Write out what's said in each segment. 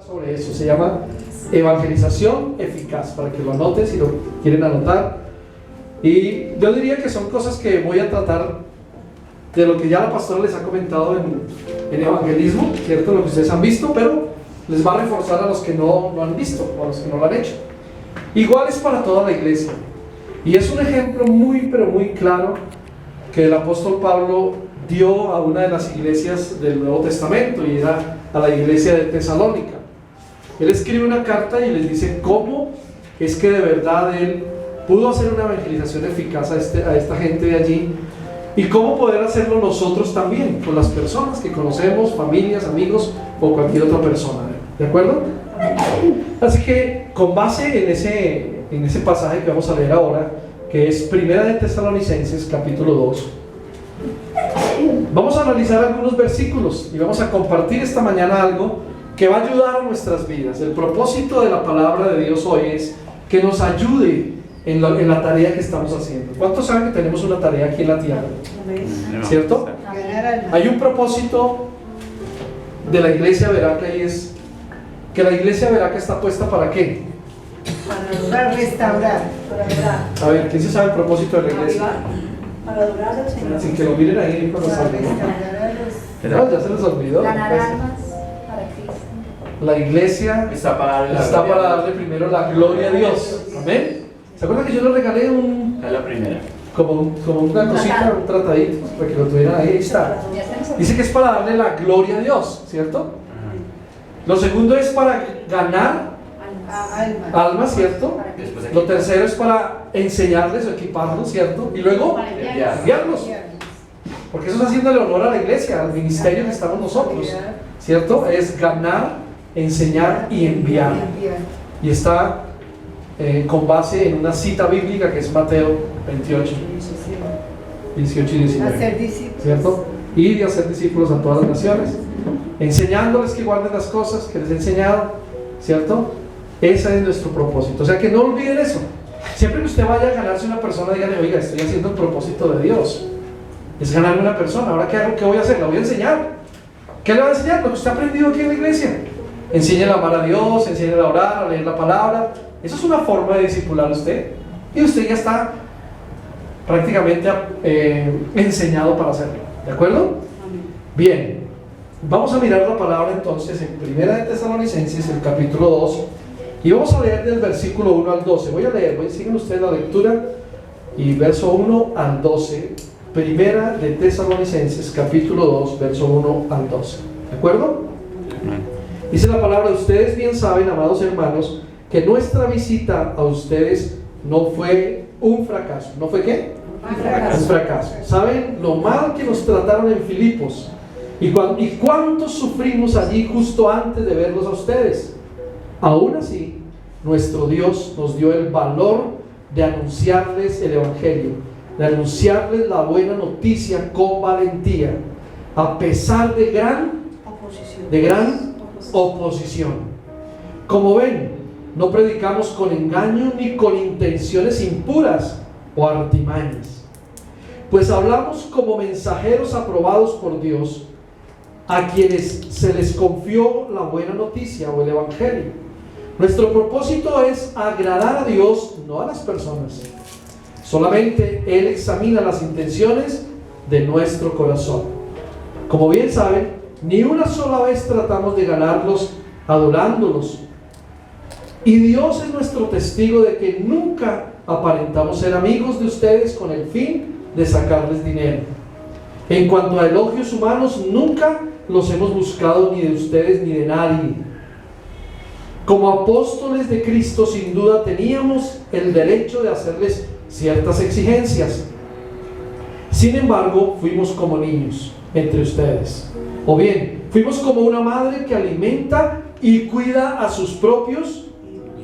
Sobre eso se llama evangelización eficaz, para que lo anoten si lo quieren anotar. Y yo diría que son cosas que voy a tratar de lo que ya la pastora les ha comentado en evangelismo, ¿cierto? Lo que ustedes han visto, pero les va a reforzar a los que no lo han visto o a los que no lo han hecho. Igual es para toda la iglesia, y es un ejemplo muy pero muy claro que el apóstol Pablo dio a una de las iglesias del Nuevo Testamento, y era a la iglesia de Tesalónica. Él escribe una carta y les dice cómo es que de verdad él pudo hacer una evangelización eficaz a esta gente de allí, y cómo poder hacerlo nosotros también con las personas que conocemos, familias, amigos o cualquier otra persona. ¿De acuerdo? Así que con base en ese pasaje que vamos a leer ahora, que es Primera de Tesalonicenses capítulo 2, vamos a analizar algunos versículos y vamos a compartir esta mañana algo que va a ayudar a nuestras vidas. El propósito de la palabra de Dios hoy es que nos ayude en la tarea que estamos haciendo. ¿Cuántos saben que tenemos una tarea aquí en la tierra? ¿Cierto? Hay un propósito de la iglesia Veraca, y es que la iglesia Veraca está puesta ¿para qué? Para restaurar. A ver, ¿quién se sabe el propósito de la iglesia? Para adorar al Señor. Sin que lo miren ahí cuando Para salgan. restaurar a los... No, ya se les olvidó. Ganar almas para Cristo. La iglesia está para darle primero la gloria a Dios. Amén. ¿Se acuerdan que yo les regalé Es la primera. como una cosita, un tratadito, para que lo tuvieran ahí? Ahí está. Dice que es para darle la gloria a Dios, ¿cierto? Lo segundo es para ganar almas, ¿cierto? Lo tercero es para enseñarles o equiparlos, ¿cierto? Y luego guiarlos, porque eso es haciéndole honor a la iglesia, al ministerio que estamos nosotros, ¿cierto? Es ganar, enseñar y enviar. Y está con base en una cita bíblica que es Mateo 28, 18 y 19, Hacer discípulos. ¿cierto? Ir y hacer discípulos a todas las naciones, enseñándoles que guarden las cosas que les he enseñado, ¿cierto? Ese es nuestro propósito. O sea que no olviden eso. Siempre que usted vaya a ganarse una persona, dígale: oiga, estoy haciendo el propósito de Dios, es ganarme una persona. Ahora, ¿qué hago? ¿Qué voy a hacer? La voy a enseñar. ¿Qué le va a enseñar? Lo que usted ha aprendido aquí en la iglesia. Enséñale a amar a Dios, enséñale a orar, a leer la palabra. Eso es una forma de discipular a usted, y usted ya está prácticamente enseñado para hacerlo. ¿De acuerdo? Bien, vamos a mirar la palabra entonces en Primera de Tesalonicenses, el capítulo 2, y vamos a leer del versículo 1 al 12. Voy a leer, sigan ustedes la lectura, y verso 1 al 12, Primera de Tesalonicenses, capítulo 2, verso 1 al 12. ¿De acuerdo? Dice la palabra: ustedes bien saben, amados hermanos, que nuestra visita a ustedes no fue un fracaso. ¿No fue qué? Un fracaso. ¿Saben lo mal que nos trataron en Filipos? ¿Y cuánto sufrimos allí justo antes de verlos a ustedes? Aún así, nuestro Dios nos dio el valor de anunciarles el Evangelio, de anunciarles la buena noticia con valentía, a pesar de gran oposición. Como ven, no predicamos con engaño ni con intenciones impuras o artimañas, pues hablamos como mensajeros aprobados por Dios, a quienes se les confió la buena noticia o el Evangelio. Nuestro propósito es agradar a Dios, no a las personas. Solamente Él examina las intenciones de nuestro corazón. Como bien saben, ni una sola vez tratamos de ganarlos adorándolos, y Dios es nuestro testigo de que nunca aparentamos ser amigos de ustedes con el fin de sacarles dinero. En cuanto a elogios humanos, nunca los hemos buscado, ni de ustedes ni de nadie. Como apóstoles de Cristo, sin duda teníamos el derecho de hacerles ciertas exigencias. Sin embargo, fuimos como niños entre ustedes. O bien, fuimos como una madre que alimenta y cuida a sus propios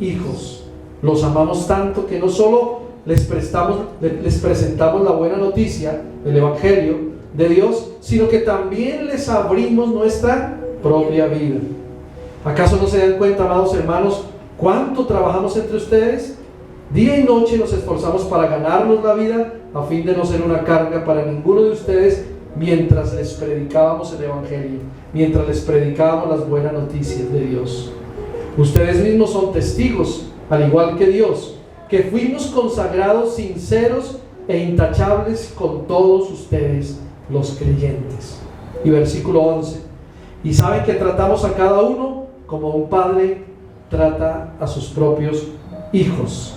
hijos. Los amamos tanto que no solo les presentamos la buena noticia, el Evangelio de Dios, sino que también les abrimos nuestra propia vida. ¿Acaso no se dan cuenta, amados hermanos, cuánto trabajamos entre ustedes? Día y noche nos esforzamos para ganarnos la vida, a fin de no ser una carga para ninguno de ustedes mientras les predicábamos el Evangelio, mientras les predicábamos las buenas noticias de Dios. Ustedes mismos son testigos, al igual que Dios, que fuimos consagrados sinceros e intachables con todos ustedes, los creyentes. Y versículo 11. Y saben que tratamos a cada uno como un padre trata a sus propios hijos.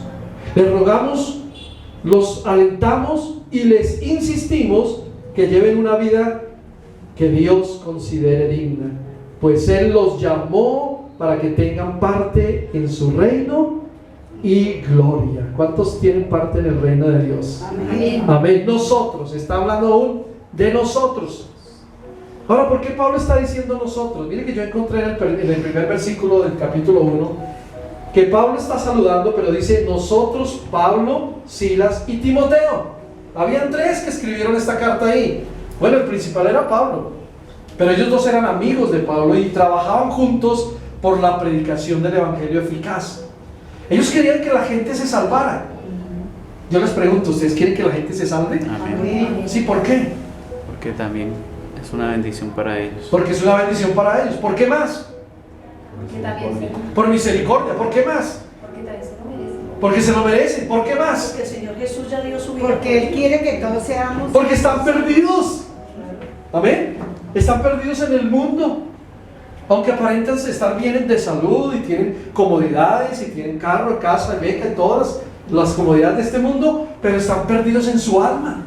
Les rogamos, los alentamos y les insistimos que lleven una vida que Dios considere digna, pues Él los llamó para que tengan parte en su reino y gloria. ¿Cuántos tienen parte en el reino de Dios? Amén. Amén. Nosotros, está hablando aún de nosotros. Ahora, ¿por qué Pablo está diciendo nosotros? Mire que yo encontré en el primer versículo del capítulo 1 que Pablo está saludando, pero dice nosotros, Pablo, Silas y Timoteo. Habían tres que escribieron esta carta ahí. Bueno, el principal era Pablo, pero ellos dos eran amigos de Pablo y trabajaban juntos por la predicación del evangelio eficaz. Ellos querían que la gente se salvara. Yo les pregunto, ¿ustedes quieren que la gente se salve? Amén. Sí, ¿por qué? Porque también es una bendición para ellos. Porque es una bendición para ellos. ¿Por qué más? Porque también se, Por misericordia. ¿Por qué más? porque también se lo merecen. Porque se lo merecen. ¿Por qué más? Porque el Señor Jesús ya dio su vida. Porque Él quiere que todos seamos. Porque están perdidos. Amén. Están perdidos en el mundo. Aunque aparentan estar bien de salud y tienen comodidades y tienen carro, casa, beca y todas las comodidades de este mundo, pero están perdidos en su alma.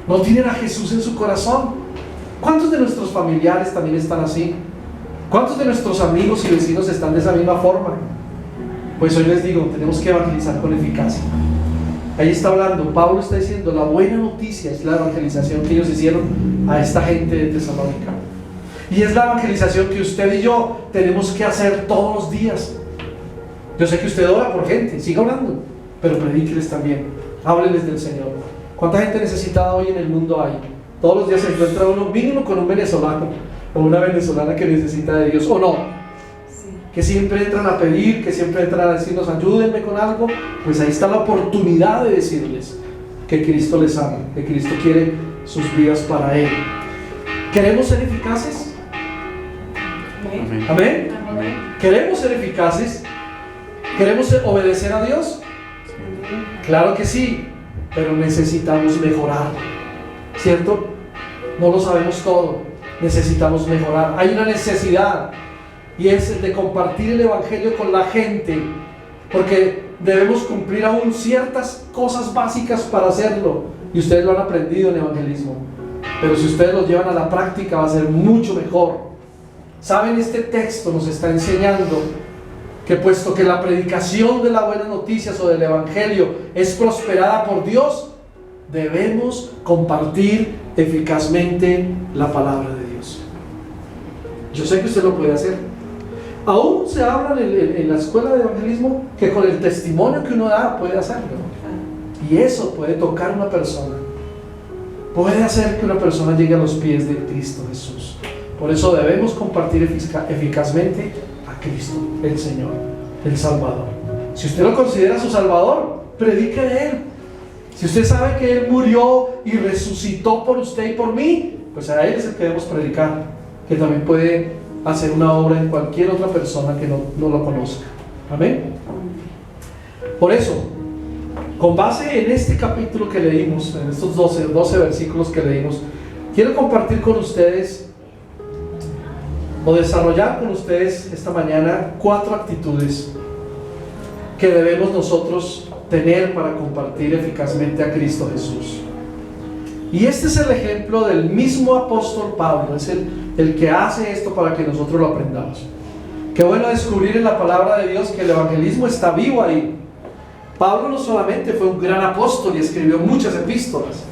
No tienen a Jesús en su corazón. ¿Cuántos de nuestros familiares también están así? ¿Cuántos de nuestros amigos y vecinos están de esa misma forma? Pues hoy les digo, tenemos que evangelizar con eficacia. Ahí está hablando, Pablo está diciendo, la buena noticia es la evangelización que ellos hicieron a esta gente de Tesalónica. Y es la evangelización que usted y yo tenemos que hacer todos los días. Yo sé que usted ora por gente, siga orando, pero predíqueles también, hábleles del Señor. ¿Cuánta gente necesitada hoy en el mundo hay? Todos los días se encuentra uno mínimo con un venezolano o una venezolana que necesita de Dios, ¿o no? Sí. Que siempre entran a pedir, que siempre entran a decirnos ayúdenme con algo. Pues ahí está la oportunidad de decirles que Cristo les ama, que Cristo quiere sus vidas para Él. ¿Queremos ser eficaces? Amén. ¿Amén? Amén. ¿Queremos ser eficaces? ¿Queremos obedecer a Dios? Claro que sí, pero necesitamos mejorar, ¿cierto? No lo sabemos todo, necesitamos mejorar. Hay una necesidad y es el de compartir el evangelio con la gente, porque debemos cumplir aún ciertas cosas básicas para hacerlo, y ustedes lo han aprendido en evangelismo, pero si ustedes lo llevan a la práctica va a ser mucho mejor. ¿Saben? Este texto nos está enseñando que puesto que la predicación de las buenas noticias o del evangelio es prosperada por Dios, debemos compartir eficazmente la palabra de Dios. Yo sé que usted lo puede hacer. Aún se habla en la escuela de evangelismo que con el testimonio que uno da puede hacerlo. Y eso puede tocar a una persona. Puede hacer que una persona llegue a los pies de Cristo Jesús. Por eso debemos compartir eficazmente a Cristo, el Señor, el Salvador. Si usted lo considera su Salvador, predique de Él. Si usted sabe que Él murió y resucitó por usted y por mí, pues a Él es el que debemos predicar, que también puede hacer una obra en cualquier otra persona que no lo conozca. Amén. Por eso, con base en este capítulo que leímos, en estos 12 versículos que leímos, quiero compartir con ustedes o desarrollar con ustedes esta mañana 4 actitudes que debemos nosotros tener para compartir eficazmente a Cristo Jesús. Y este es el ejemplo del mismo apóstol Pablo, es el que hace esto para que nosotros lo aprendamos. Qué bueno descubrir en la palabra de Dios que el evangelismo está vivo ahí. Pablo no solamente fue un gran apóstol y escribió muchas epístolas.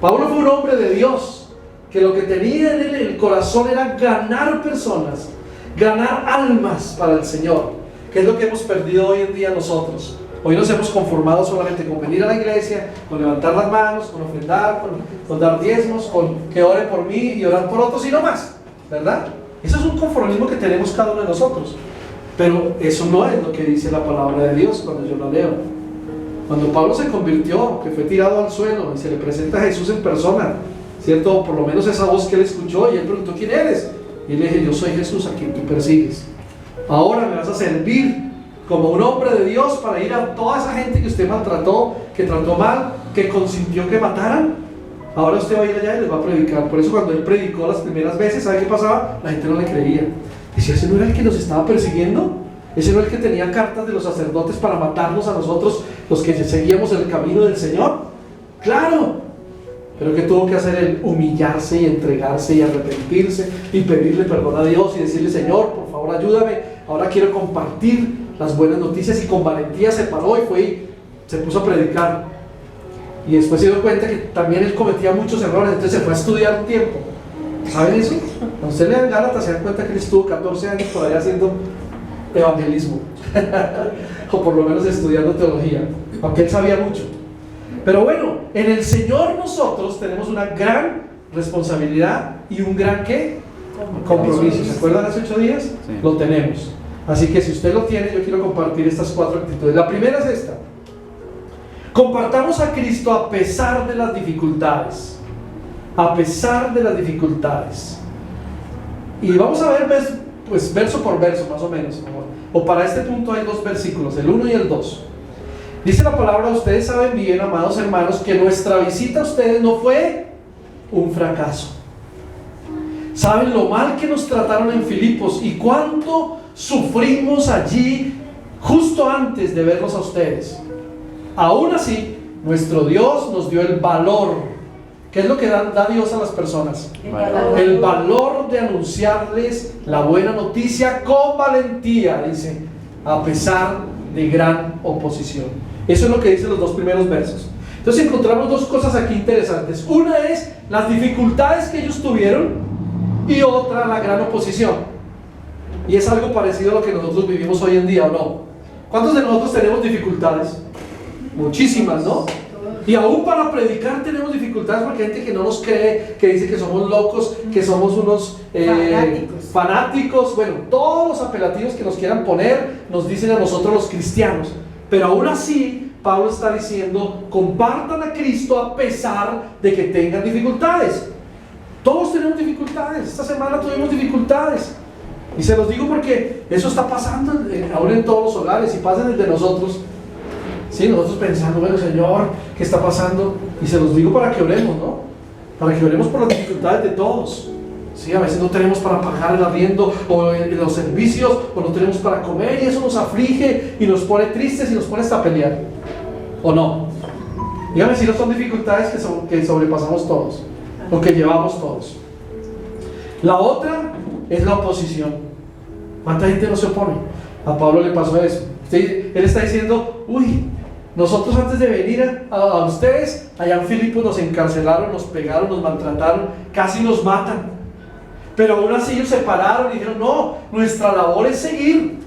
Pablo fue un hombre de Dios, que lo que tenía en el corazón era ganar personas, ganar almas para el Señor, que es lo que hemos perdido hoy en día nosotros. Hoy nos hemos conformado solamente con venir a la iglesia, con levantar las manos, con ofrendar, con dar diezmos, con que ore por mí y orar por otros y no más, ¿verdad? Eso es un conformismo que tenemos cada uno de nosotros, pero eso no es lo que dice la palabra de Dios cuando yo la leo. Cuando Pablo se convirtió, que fue tirado al suelo y se le presenta a Jesús en persona, ¿cierto? O por lo menos esa voz que él escuchó, y él preguntó: ¿quién eres? Y él le dije: yo soy Jesús a quien tú persigues. Ahora me vas a servir como un hombre de Dios para ir a toda esa gente que usted maltrató, que trató mal, que consintió que mataran. Ahora usted va a ir allá y les va a predicar. Por eso cuando él predicó las primeras veces, ¿sabe qué pasaba? La gente no le creía. Decía: ¿ese no era el que nos estaba persiguiendo? ¿Ese no era el que tenía cartas de los sacerdotes para matarnos a nosotros, los que seguíamos el camino del Señor? ¡Claro! Pero ¿qué tuvo que hacer él? Humillarse y entregarse y arrepentirse y pedirle perdón a Dios y decirle: Señor, por favor ayúdame, ahora quiero compartir las buenas noticias. Y con valentía se paró y fue y se puso a predicar. Y después se dio cuenta que también él cometía muchos errores, entonces se fue a estudiar un tiempo. ¿Saben eso? Cuando usted le dan Gálatas se dan cuenta que él estuvo 14 años por allá haciendo evangelismo o por lo menos estudiando teología, aunque él sabía mucho. Pero bueno, en el Señor nosotros tenemos una gran responsabilidad y un gran ¿qué? Compromiso. ¿Se acuerdan hace 8 días? Sí. Lo tenemos. Así que si usted lo tiene, yo quiero compartir estas 4 actitudes. La primera es esta: compartamos a Cristo a pesar de las dificultades. A pesar de las dificultades. Y vamos a ver pues verso por verso más o menos. O para este punto hay 2 versículos, el 1 y el 2. Dice la palabra: ustedes saben bien, amados hermanos, que nuestra visita a ustedes no fue un fracaso. Saben lo mal que nos trataron en Filipos y cuánto sufrimos allí justo antes de verlos a ustedes. Aún así, nuestro Dios nos dio el valor. ¿Qué es lo que da Dios a las personas? El valor de anunciarles la buena noticia con valentía, dice, a pesar de gran oposición. Eso es lo que dicen los 2 primeros versos. Entonces encontramos 2 cosas aquí interesantes. Una es las dificultades que ellos tuvieron y otra la gran oposición. Y es algo parecido a lo que nosotros vivimos hoy en día, ¿o no? ¿Cuántos de nosotros tenemos dificultades? Muchísimas, ¿no? Y aún para predicar tenemos dificultades porque hay gente que no nos cree, que dice que somos locos, que somos unos fanáticos. Bueno, todos los apelativos que nos quieran poner nos dicen a nosotros los cristianos. Pero aún así, Pablo está diciendo: compartan a Cristo a pesar de que tengan dificultades. Todos tenemos dificultades. Esta semana tuvimos dificultades. Y se los digo porque eso está pasando ahora en todos los hogares y pasa desde nosotros. Sí, nosotros pensando: bueno, Señor, ¿qué está pasando? Y se los digo para que oremos, ¿no? Para que oremos por las dificultades de todos. Sí, a veces no tenemos para pagar el arriendo o los servicios, o no tenemos para comer, y eso nos aflige y nos pone tristes y nos pone hasta a pelear. ¿O no? Dígame si no son dificultades que sobrepasamos todos, o que llevamos todos. La otra es la oposición. ¿Cuánta gente no se opone? A Pablo le pasó eso. Él está diciendo: uy, nosotros antes de venir a ustedes, allá en Filipos nos encarcelaron, nos pegaron, nos maltrataron, casi nos matan. Pero aún así ellos se pararon y dijeron: no, nuestra labor es seguir.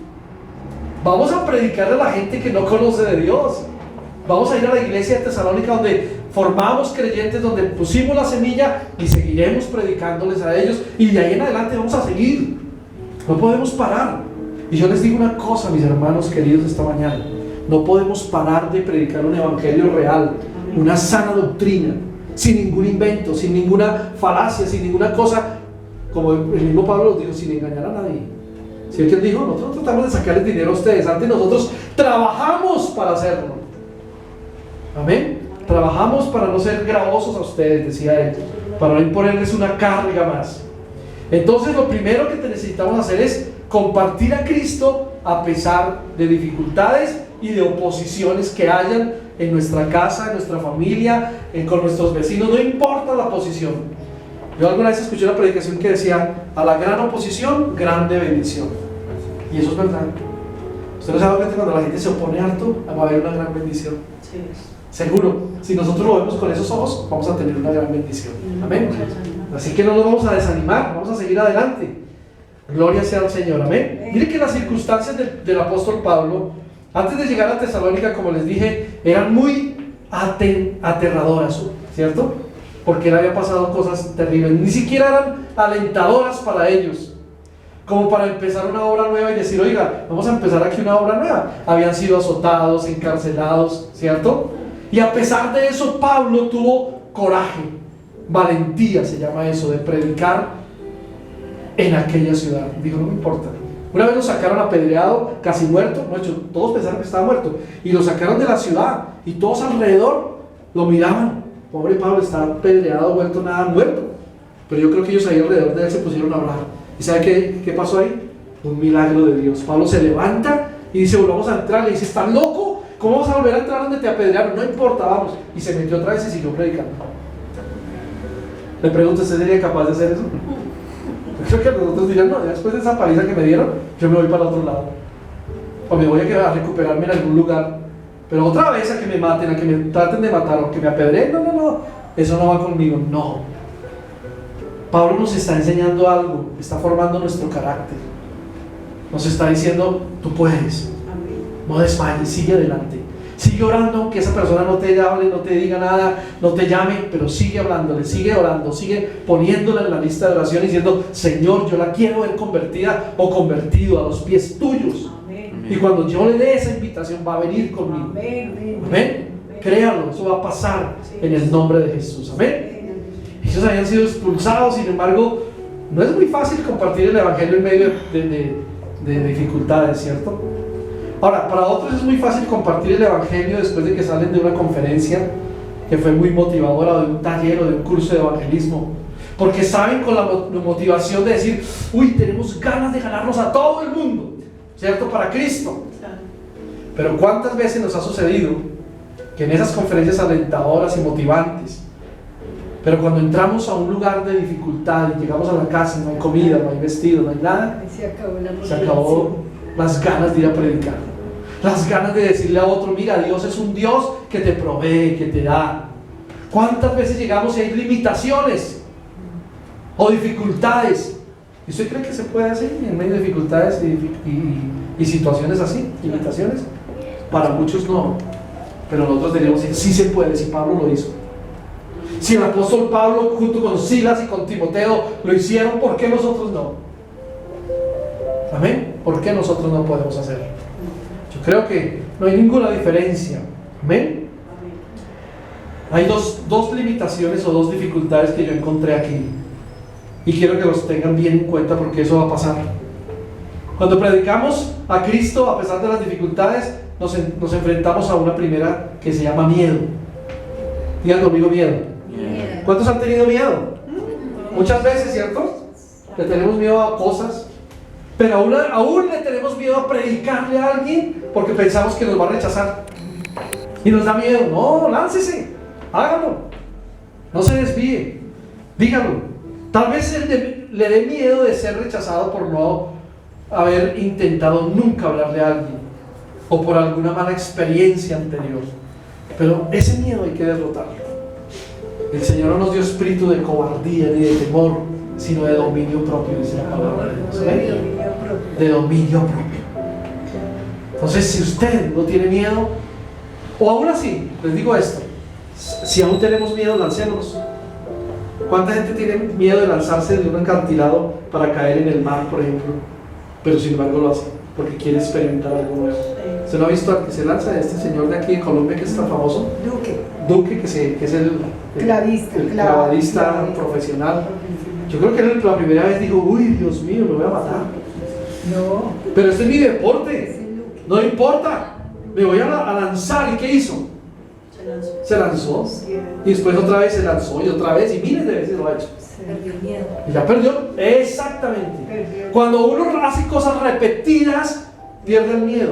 Vamos a predicarle a la gente que no conoce de Dios. Vamos a ir a la iglesia de Tesalónica, donde formamos creyentes, donde pusimos la semilla, y seguiremos predicándoles a ellos. Y de ahí en adelante vamos a seguir. No podemos parar. Y yo les digo una cosa, mis hermanos queridos, esta mañana: no podemos parar de predicar un evangelio real, una sana doctrina, sin ningún invento, sin ninguna falacia, sin ninguna cosa, como el mismo Pablo nos dijo, sin engañar a nadie. Si es que él dijo: nosotros tratamos de sacarles dinero a ustedes, antes nosotros trabajamos para hacerlo. Amén. Trabajamos para no ser gravosos a ustedes, decía él, para no imponerles una carga más. Entonces lo primero que necesitamos hacer es compartir a Cristo a pesar de dificultades y de oposiciones que hayan en nuestra casa, en nuestra familia, con nuestros vecinos. No importa la posición. Yo alguna vez escuché una predicación que decía: a la gran oposición, grande bendición. Y eso es verdad. Usted no sabe que cuando la gente se opone harto, va a haber una gran bendición. Sí. Seguro, si nosotros lo vemos con esos ojos, vamos a tener una gran bendición. Amén. Así que no nos vamos a desanimar, vamos a seguir adelante. Gloria sea al Señor. Amén. Mire que las circunstancias del apóstol Pablo, antes de llegar a Tesalónica, como les dije, eran muy aterradoras, ¿cierto? Porque él había pasado cosas terribles. Ni siquiera eran alentadoras para ellos, como para empezar una obra nueva y decir: oiga, vamos a empezar aquí una obra nueva. Habían sido azotados, encarcelados, ¿cierto? Y a pesar de eso, Pablo tuvo coraje. valentía, se llama eso, de predicar en aquella ciudad. Digo, no me importa. Una vez lo sacaron apedreado, casi muerto, no, todos pensaron que estaba muerto, y lo sacaron de la ciudad, y todos alrededor lo miraban. Pobre Pablo, está apedreado, vuelto nada, muerto. Pero yo creo que ellos ahí alrededor de él se pusieron a hablar. ¿Y sabe qué pasó ahí? Un milagro de Dios. Pablo se levanta y dice, volvamos a entrar. Le dice, ¿estás loco? ¿Cómo vas a volver a entrar donde te apedrearon? No importa, vamos. Y se metió otra vez y siguió predicando. Le pregunto, ¿usted sería capaz de hacer eso? Yo creo que nosotros dirían, no, después de esa paliza que me dieron, yo me voy para el otro lado. O me voy a recuperarme en algún lugar. Pero otra vez a que me maten, a que me traten de matar, o que me apedreen, no. Eso no va conmigo, no. Pablo nos está enseñando algo, está formando nuestro carácter. Nos está diciendo, tú puedes. No desmayes, sigue adelante. Sigue orando, aunque esa persona no te hable, no te diga nada, no te llame, pero sigue hablándole, sigue orando, sigue poniéndola en la lista de oración diciendo, Señor, yo la quiero ver convertida o convertido a los pies tuyos. Amén. Y cuando yo le dé esa invitación, va a venir conmigo. Amén. Créalo, eso va a pasar en el nombre de Jesús. Amén. Ellos habían sido expulsados, sin embargo, no es muy fácil compartir el evangelio en medio de dificultades, ¿cierto? Ahora, para otros es muy fácil compartir el evangelio después de que salen de una conferencia que fue muy motivadora, o de un taller o de un curso de evangelismo, porque saben con la motivación de decir, uy, tenemos ganas de ganarnos a todo el mundo, ¿cierto? Para Cristo. Pero ¿cuántas veces nos ha sucedido que en esas conferencias alentadoras y motivantes, pero cuando entramos a un lugar de dificultad y llegamos a la casa, no hay comida, no hay vestido, no hay nada, se acabó las ganas de ir a predicar, las ganas de decirle a otro, mira, Dios es un Dios que te provee, que te da? ¿Cuántas veces llegamos y hay limitaciones o dificultades? ¿Y usted cree que se puede hacer en medio de dificultades y situaciones así, limitaciones? Para muchos no, pero nosotros diríamos, sí se puede, si Pablo lo hizo. Si el apóstol Pablo junto con Silas y con Timoteo lo hicieron, ¿por qué nosotros no? Amén. ¿Por qué nosotros no podemos hacerlo? Yo creo que no hay ninguna diferencia. Amén. Hay dos limitaciones o dos dificultades que yo encontré aquí, y quiero que los tengan bien en cuenta porque eso va a pasar. Cuando predicamos a Cristo, a pesar de las dificultades, nos enfrentamos a una primera que se llama miedo. Digan conmigo, miedo. ¿Cuántos han tenido miedo? Muchas veces, ¿cierto? Le tenemos miedo a cosas, pero aún le tenemos miedo a predicarle a alguien porque pensamos que nos va a rechazar y nos da miedo. No, láncese, hágalo, no se desvíe, dígalo. Tal vez le dé miedo de ser rechazado por no haber intentado nunca hablarle a alguien o por alguna mala experiencia anterior, pero ese miedo hay que derrotarlo. El Señor no nos dio espíritu de cobardía ni de temor, sino de dominio propio, dice la palabra de Dios. De dominio propio. Entonces, si usted no tiene miedo, o aún así, les digo esto, si aún tenemos miedo, lancémonos. ¿Cuánta gente tiene miedo de lanzarse de un acantilado para caer en el mar, por ejemplo? Pero sin embargo lo hace, porque quiere experimentar algo nuevo. ¿Usted no ha visto al que se lanza? Este señor de aquí de Colombia que es tan famoso, Duque, que es el clavadista profesional. Yo creo que él la primera vez dijo, uy, Dios mío, me voy a matar. No. Pero este es mi deporte, no importa, me voy a lanzar. ¿Y qué hizo? Se lanzó. Y después otra vez se lanzó y otra vez, y miles de veces lo ha hecho. Perdió el miedo. Y ya perdió, exactamente. Cuando uno hace cosas repetidas, pierde el miedo.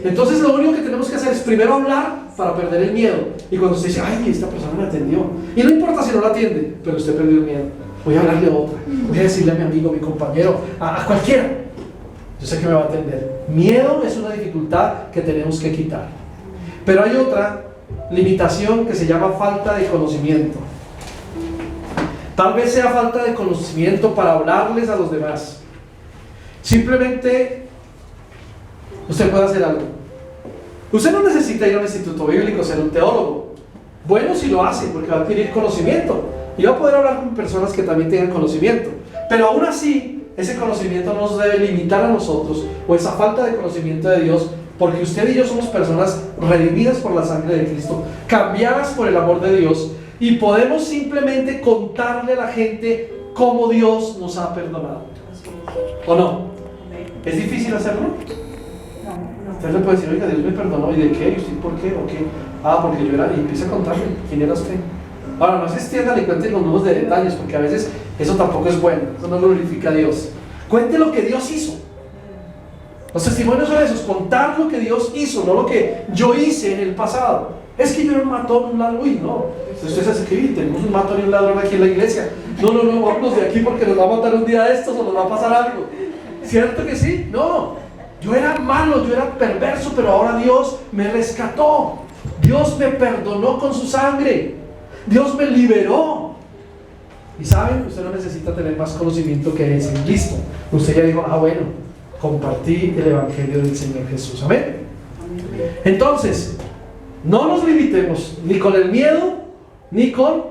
Entonces lo único que tenemos que hacer es primero hablar para perder el miedo. Y cuando usted dice, ay, esta persona me atendió, y no importa si no la atiende, pero usted perdió el miedo, voy a hablarle a otra, voy a decirle a mi amigo, a mi compañero, a cualquiera, yo sé que me va a atender. Miedo es una dificultad que tenemos que quitar. Pero hay otra limitación que se llama falta de conocimiento. Tal vez sea falta de conocimiento para hablarles a los demás. Simplemente usted puede hacer algo. Usted no necesita ir a un instituto bíblico, ser un teólogo. Bueno, si lo hace, porque va a adquirir conocimiento y va a poder hablar con personas que también tengan conocimiento. Pero aún así, ese conocimiento no nos debe limitar a nosotros, o esa falta de conocimiento de Dios, porque usted y yo somos personas redimidas por la sangre de Cristo, cambiadas por el amor de Dios, y podemos simplemente contarle a la gente cómo Dios nos ha perdonado. ¿O no? ¿Es difícil hacerlo? Usted le puede decir, oiga, Dios me perdonó, ¿y de qué? ¿Y usted por qué? ¿O qué? Ah, porque yo era, y empieza a contarle quién era usted. Ahora, no se extienda ni cuente con números de detalles, porque a veces eso tampoco es bueno, eso no glorifica a Dios. Cuente lo que Dios hizo. Los testimonios son esos, contar lo que Dios hizo, no lo que yo hice en el pasado. Es que yo era un matón, un ladrón. Uy, no. Usted se hace que tenemos un matón y un ladrón aquí en la iglesia. No, vámonos de aquí porque nos va a matar un día de estos o nos va a pasar algo. ¿Cierto que sí? No. Yo era malo, yo era perverso, pero ahora Dios me rescató. Dios me perdonó con su sangre. Dios me liberó. Y saben, usted no necesita tener más conocimiento que ese. Listo. Usted ya dijo, bueno, compartí el evangelio del Señor Jesús. Amén. Entonces, no nos limitemos ni con el miedo ni con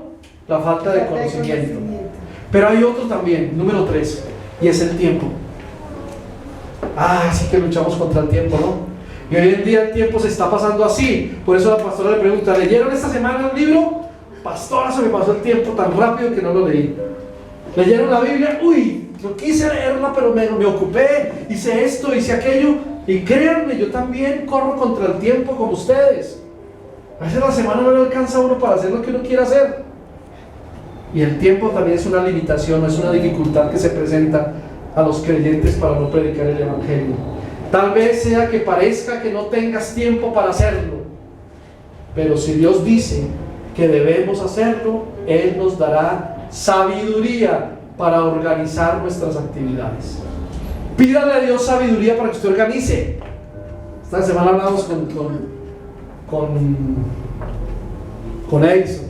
la falta de conocimiento. Pero hay otro también, número 3, y es el tiempo. Sí que luchamos contra el tiempo, ¿no? Y hoy en día el tiempo se está pasando así. Por eso la pastora le pregunta, ¿leyeron esta semana el libro? Pastora, se me pasó el tiempo tan rápido que no lo leí. ¿Leyeron la Biblia? Uy, yo quise leerla, pero me ocupé, hice esto, hice aquello. Y créanme, yo también corro contra el tiempo como ustedes. A veces la semana no le alcanza a uno para hacer lo que uno quiere hacer. Y el tiempo también es una limitación, es una dificultad que se presenta a los creyentes para no predicar el evangelio. Tal vez sea que parezca que no tengas tiempo para hacerlo, pero si Dios dice que debemos hacerlo, Él nos dará sabiduría para organizar nuestras actividades. Pídale a Dios sabiduría para que usted organice. Esta semana hablamos con Edison.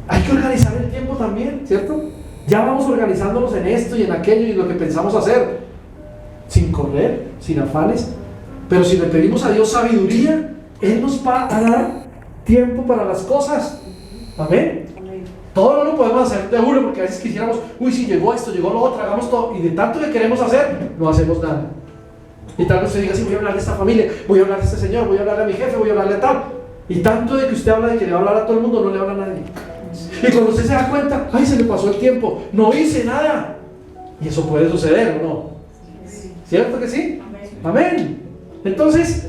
Hay que organizar el tiempo también, ¿cierto? Ya vamos organizándonos en esto y en aquello y en lo que pensamos hacer, sin correr, sin afanes. Pero si le pedimos a Dios sabiduría, Él nos va a dar tiempo para las cosas. Amén. Todo no lo podemos hacer de uno, porque a veces quisiéramos, si llegó esto, llegó lo otro, hagamos todo, y de tanto que queremos hacer, no hacemos nada. Y tal vez usted diga, voy a hablar de esta familia, voy a hablar de este señor, voy a hablar de mi jefe, voy a hablar de tal. Y tanto de que usted habla de que le va a hablar a todo el mundo, no le habla a nadie. Y cuando usted se da cuenta, se me pasó el tiempo, no hice nada. Y eso puede suceder, ¿o no? ¿Cierto que sí? Amén. Entonces,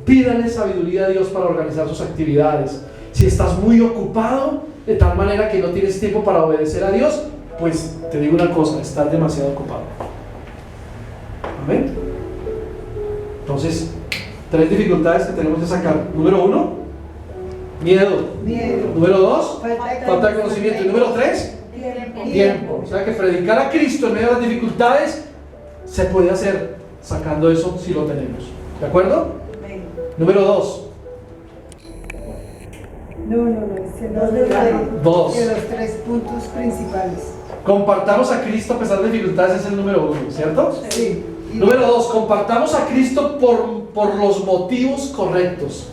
pídale sabiduría a Dios para organizar sus actividades. Si estás muy ocupado, de tal manera que no tienes tiempo para obedecer a Dios, pues te digo una cosa, estás demasiado ocupado. Amén. Entonces, 3 dificultades que tenemos que sacar. Número 1, miedo. Número 2, falta de conocimiento. Y número 3, tiempo. O sea que predicar a Cristo en medio de las dificultades se puede hacer sacando eso si lo tenemos. ¿De acuerdo? Número 2. Dos de los 3 puntos principales. Compartamos a Cristo a pesar de dificultades, es el número 1, ¿cierto? Sí. Número 2, compartamos a Cristo por los motivos correctos.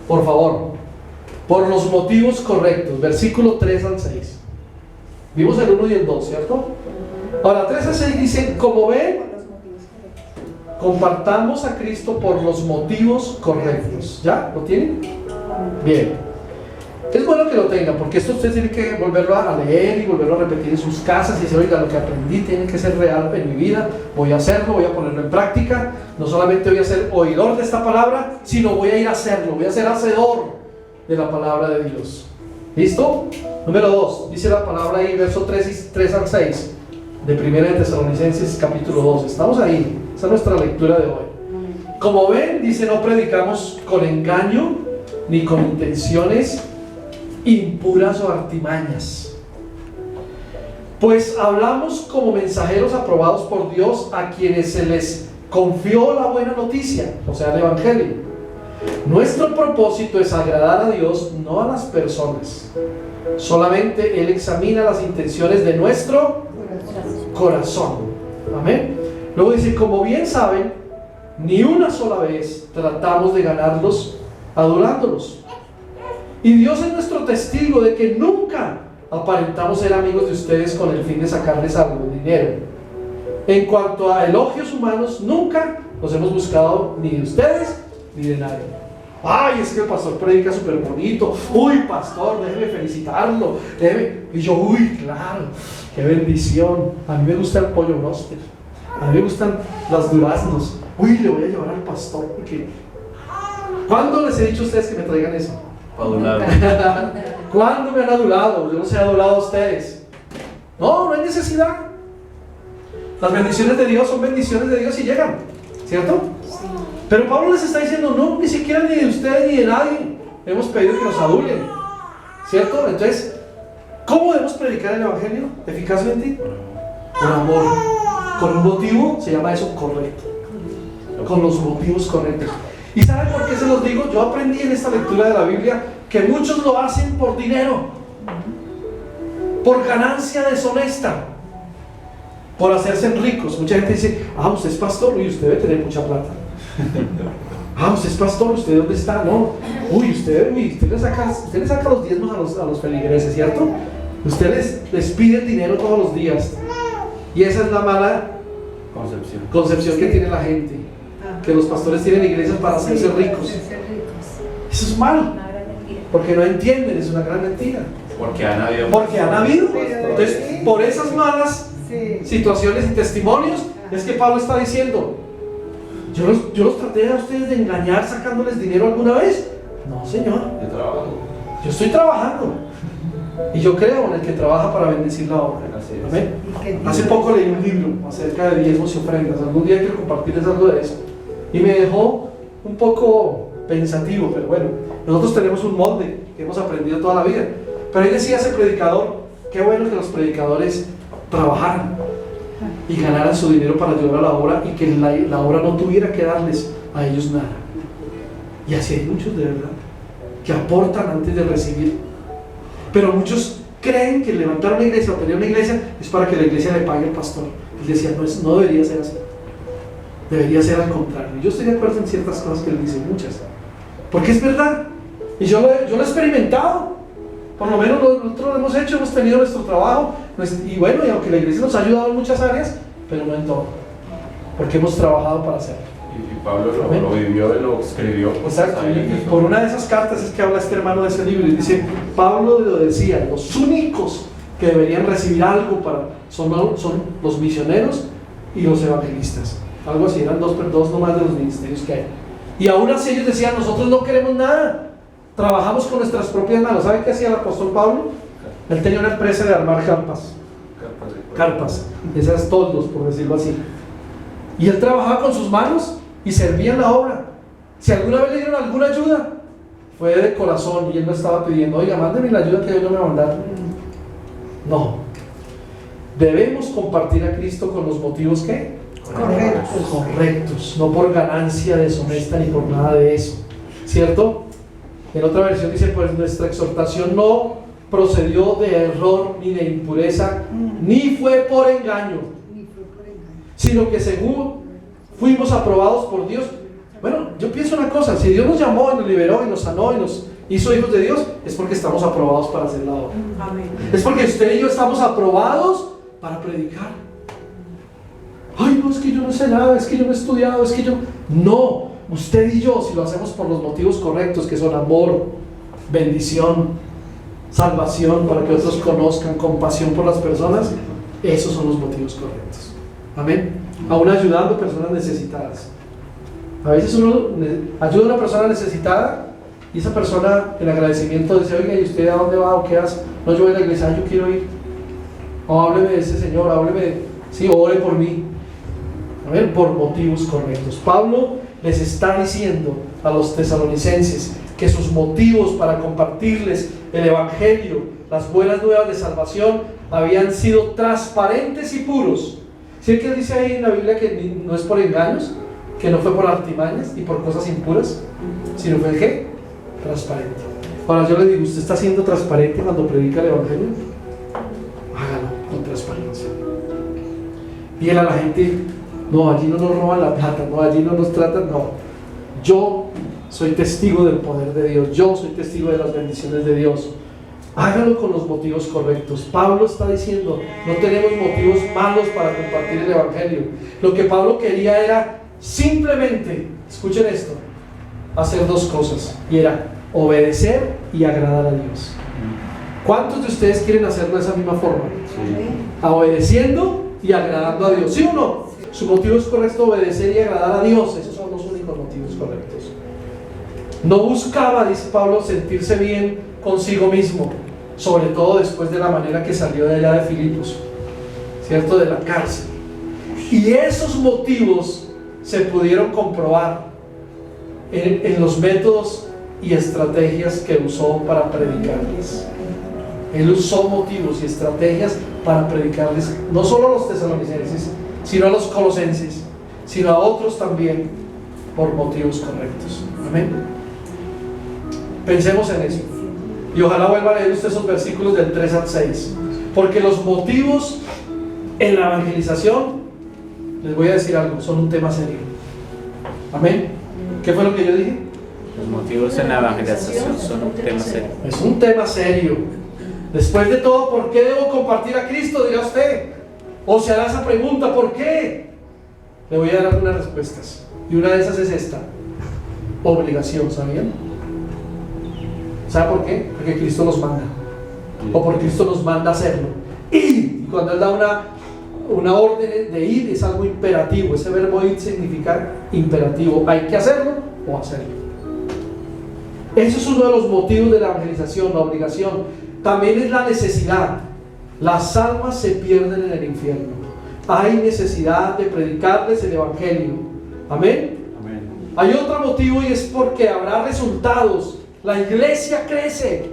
Por favor, por los motivos correctos. Versículo 3 al 6. Vimos el 1 y el 2, ¿cierto? Ahora, 3 al 6 dicen, como ven, compartamos a Cristo por los motivos correctos. ¿Ya? ¿Lo tienen? Bien. Es bueno que lo tengan, porque esto usted tiene que volverlo a leer y volverlo a repetir en sus casas y decir, oiga, lo que aprendí tiene que ser real en mi vida, voy a hacerlo, voy a ponerlo en práctica, no solamente voy a ser oidor de esta palabra, sino voy a ir a hacerlo, voy a ser hacedor de la palabra de Dios. ¿Listo? Número 2, dice la palabra ahí, verso 3 al 6 de 1 de Tesalonicenses capítulo 2, estamos ahí, esa es nuestra lectura de hoy. Como ven, dice, no predicamos con engaño ni con intenciones impuras o artimañas, pues hablamos como mensajeros aprobados por Dios a quienes se les confió la buena noticia, o sea, el evangelio. Nuestro propósito es agradar a Dios, no a las personas. Solamente Él examina las intenciones de nuestro corazón. Amén. Luego dice, como bien saben, ni una sola vez tratamos de ganarlos adorándolos. Y Dios es nuestro testigo de que nunca aparentamos ser amigos de ustedes con el fin de sacarles algo de dinero. En cuanto a elogios humanos, nunca los hemos buscado ni de ustedes ni de nadie. Ay, es que el pastor predica súper bonito. Uy, pastor, déjeme felicitarlo. Y yo, uy, claro, qué bendición. A mí me gusta el pollo bróster. A mí me gustan los duraznos. Uy, le voy a llevar al pastor porque... ¿Cuándo les he dicho a ustedes que me traigan eso? ¿Cuándo me han adulado? Yo no se he adulado a ustedes. No hay necesidad. Las bendiciones de Dios son bendiciones de Dios y llegan, ¿cierto? Sí. Pero Pablo les está diciendo, no, ni siquiera ni de ustedes ni de nadie hemos pedido que nos adulen, ¿cierto? Entonces, ¿cómo debemos predicar el evangelio eficazmente? Con amor, con un motivo, se llama eso correcto, con los motivos correctos. ¿Y saben por qué se los digo? Yo aprendí en esta lectura de la Biblia que muchos lo hacen por dinero, por ganancia deshonesta, por hacerse ricos. Mucha gente dice, usted es pastor, y usted debe tener mucha plata. Usted es pastor, ¿usted dónde está? No, usted le saca los diezmos a los feligreses, ¿cierto? Usted les pide el dinero todos los días. Y esa es la mala concepción que tiene la gente, que los pastores tienen iglesias para hacerse ricos. Eso es mal, Una gran mentira. porque no entienden, es una gran mentira. Porque han habido. Entonces, por esas malas situaciones y testimonios, es que Pablo está diciendo, ¿yo los traté a ustedes de engañar sacándoles dinero alguna vez? No, Señor. Yo estoy trabajando. Y yo creo en el que trabaja para bendecir la obra. Amén. Hace poco leí un libro acerca de diezmos y ofrendas. Algún día quiero compartirles algo de eso. Y me dejó un poco pensativo, pero bueno, nosotros tenemos un molde que hemos aprendido toda la vida. Pero ahí decía ese predicador, qué bueno que los predicadores trabajaran y ganaran su dinero para ayudar a la obra y que la obra no tuviera que darles a ellos nada. Y así hay muchos de verdad que aportan antes de recibir. Pero muchos creen que levantar una iglesia o tener una iglesia es para que la iglesia le pague al pastor. Y decía, no debería ser así. Debería ser al contrario. Yo estoy de acuerdo en ciertas cosas que él dice, muchas. Porque es verdad. Y yo lo he experimentado. Por lo menos nosotros lo hemos hecho, hemos tenido nuestro trabajo. Y bueno, y aunque la iglesia nos ha ayudado en muchas áreas, pero no en todo. Porque hemos trabajado para hacerlo. Y Pablo lo vivió y lo escribió. Exacto, y por una de esas cartas es que habla este hermano de ese libro y dice, Pablo lo decía, los únicos que deberían recibir algo son los misioneros y los evangelistas. Algo así, eran dos nomás de los ministerios que hay. Y aún así ellos decían, nosotros no queremos nada, trabajamos con nuestras propias manos. ¿Saben qué hacía el apóstol Pablo? Él tenía una empresa de armar carpas, esas toldos, por decirlo así. Y él trabajaba con sus manos y servía en la obra. Si alguna vez le dieron alguna ayuda, fue de corazón y él no estaba pidiendo, oiga, mándeme la ayuda que Dios no me va a mandar. No. Debemos compartir a Cristo con los motivos ¿qué? Correctos, no por ganancia deshonesta ni por nada de eso, ¿cierto? En otra versión dice, pues nuestra exhortación no procedió de error ni de impureza, ni fue por engaño, sino que según fuimos aprobados por Dios. Bueno, yo pienso una cosa, si Dios nos llamó y nos liberó y nos sanó y nos hizo hijos de Dios, es porque estamos aprobados para hacer la obra. Amén. Es porque usted y yo estamos aprobados para predicar. Ay, no, es que yo no sé nada, es que yo no he estudiado, es que yo... No, usted y yo, si lo hacemos por los motivos correctos, que son amor, bendición, salvación, para que otros conozcan, compasión por las personas, esos son los motivos correctos. Amén. Aún ayudando a personas necesitadas. A veces uno ayuda a una persona necesitada y esa persona en agradecimiento dice, oiga, ¿y usted a dónde va o qué hace? No, yo voy a la iglesia, yo quiero ir. O hábleme de ese señor, sí, ore por mí. A ver, por motivos correctos. Pablo les está diciendo a los tesalonicenses que sus motivos para compartirles el evangelio, las buenas nuevas de salvación, habían sido transparentes y puros. ¿Sí que dice ahí en la Biblia que no es por engaños, que no fue por artimañas y por cosas impuras, sino fue ¿qué? Transparente. Ahora yo le digo, ¿usted está siendo transparente cuando predica el evangelio? Hágalo con transparencia. Dígale a la gente, no, allí no nos roban la plata, no, allí no nos tratan, no. Yo soy testigo del poder de Dios, yo soy testigo de las bendiciones de Dios. Hágalo con los motivos correctos. Pablo está diciendo, no tenemos motivos malos para compartir el evangelio. Lo que Pablo quería era simplemente, escuchen esto, hacer dos cosas, y era obedecer y agradar a Dios. ¿Cuántos de ustedes quieren hacerlo de esa misma forma? Obedeciendo y agradando a Dios, ¿sí o no? Su motivo es correcto, obedecer y agradar a Dios. Esos son los únicos motivos correctos. No buscaba, dice Pablo, sentirse bien consigo mismo, sobre todo después de la manera que salió de allá de Filipos, ¿cierto? De la cárcel. Y esos motivos se pudieron comprobar en los métodos y estrategias que usó para predicarles. Él usó motivos y estrategias para predicarles, no solo a los tesalonicenses, sino a los colosenses, sino a otros también, por motivos correctos. Amén. Pensemos en eso. Y ojalá vuelva a leer usted esos versículos del 3 al 6. Porque los motivos en la evangelización, les voy a decir algo, son un tema serio. Amén. ¿Qué fue lo que yo dije? Los motivos en la evangelización son un tema serio. Es un tema serio. Después de todo, ¿por qué debo compartir a Cristo? Dirá usted. O se hará esa pregunta, ¿por qué? Le voy a dar unas respuestas. Y una de esas es esta: obligación, ¿sabían? ¿Sabe por qué? Porque Cristo nos manda. O porque Cristo nos manda a hacerlo. Y cuando Él da una orden de ir, es algo imperativo. Ese verbo ir significa imperativo. Hay que hacerlo o hacerlo. Ese es uno de los motivos de la evangelización, la obligación. También es la necesidad. Las almas se pierden en el infierno. Hay necesidad de predicarles el evangelio. Amén. Amén. Hay otro motivo, y es porque habrá resultados. La iglesia crece.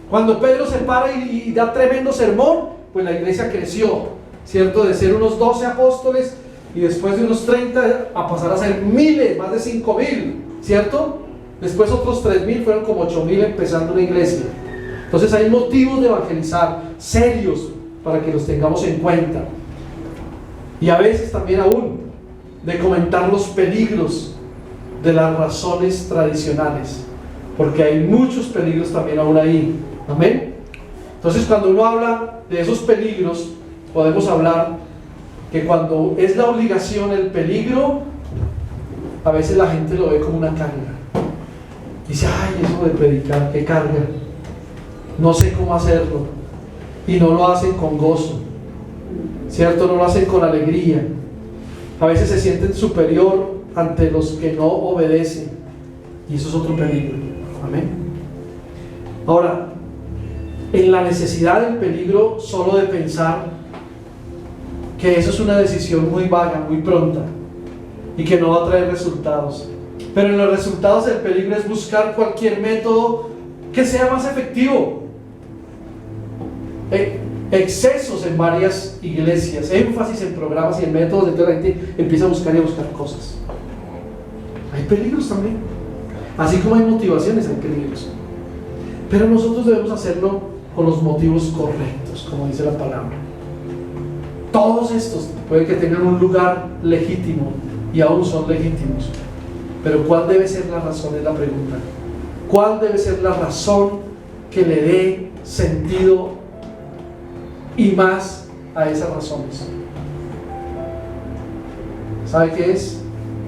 Cuando Pedro se para y da tremendo sermón, pues la iglesia creció, ¿cierto? De ser unos 12 apóstoles y después de unos 30 a pasar a ser miles, más de 5,000, ¿cierto? Después otros 3,000, fueron como 8,000 empezando una iglesia. Entonces hay motivos de evangelizar serios para que los tengamos en cuenta. Y a veces también aún de comentar los peligros de las razones tradicionales, porque hay muchos peligros también aún ahí. Amén. Entonces cuando uno habla de esos peligros, podemos hablar que cuando es la obligación, el peligro, a veces la gente lo ve como una carga. Dice, ay, eso de predicar, qué carga, no sé cómo hacerlo, y no lo hacen con gozo, ¿cierto? No lo hacen con alegría. A veces se sienten superior ante los que no obedecen, y eso es otro peligro. Amén. Ahora, en la necesidad del peligro, solo de pensar que eso es una decisión muy vaga, muy pronta, y que no va a traer resultados. Pero en los resultados del peligro es buscar cualquier método que sea más efectivo. Excesos en varias iglesias, énfasis en programas y en métodos, entonces la gente empieza a buscar y a buscar cosas. Hay peligros también. Así como hay motivaciones, hay peligros. Pero nosotros debemos hacerlo con los motivos correctos, como dice la palabra. Todos estos puede que tengan un lugar legítimo y aún son legítimos. Pero ¿cuál debe ser la razón? Es la pregunta. ¿Cuál debe ser la razón que le dé sentido y más a esas razones? ¿Sabe qué es?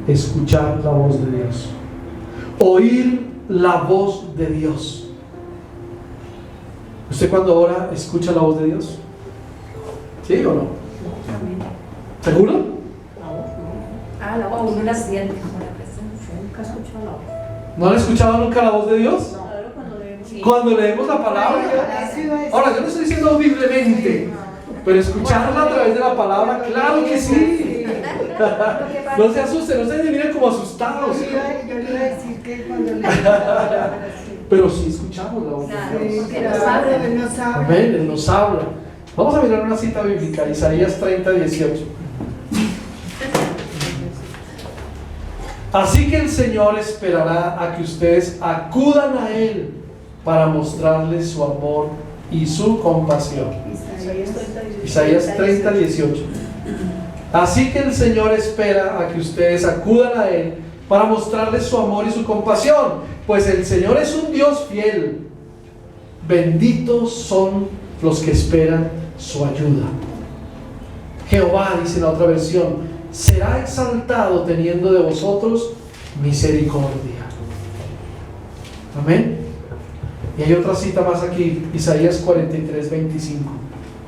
Escuchar la voz de Dios. Oír la voz de Dios. ¿Usted cuando ora escucha la voz de Dios? ¿Sí o no? ¿Seguro? La voz uno la siente como la presencia. Nunca he escuchado la voz. ¿No han escuchado nunca la voz de Dios? Claro, cuando leemos. Cuando leemos la palabra. Ahora, yo no estoy diciendo audiblemente, pero escucharla a través de la palabra, claro que sí. No se asusten, no se miren como asustados. Yo le iba a decir que cuando le Pero sí escuchamos la voz de Dios. Porque nos habla. Él nos habla. Amén, Él nos habla. Vamos a mirar una cita bíblica, Isaías 30:18. Así que el Señor esperará a que ustedes acudan a Él para mostrarles su amor y su compasión. Isaías 30:18. Así que el Señor espera a que ustedes acudan a Él para mostrarles su amor y su compasión, pues el Señor es un Dios fiel. Benditos son los que esperan su ayuda. Jehová, dice la otra versión, será exaltado teniendo de vosotros misericordia. Amén. Y hay otra cita más aquí, Isaías 43:25.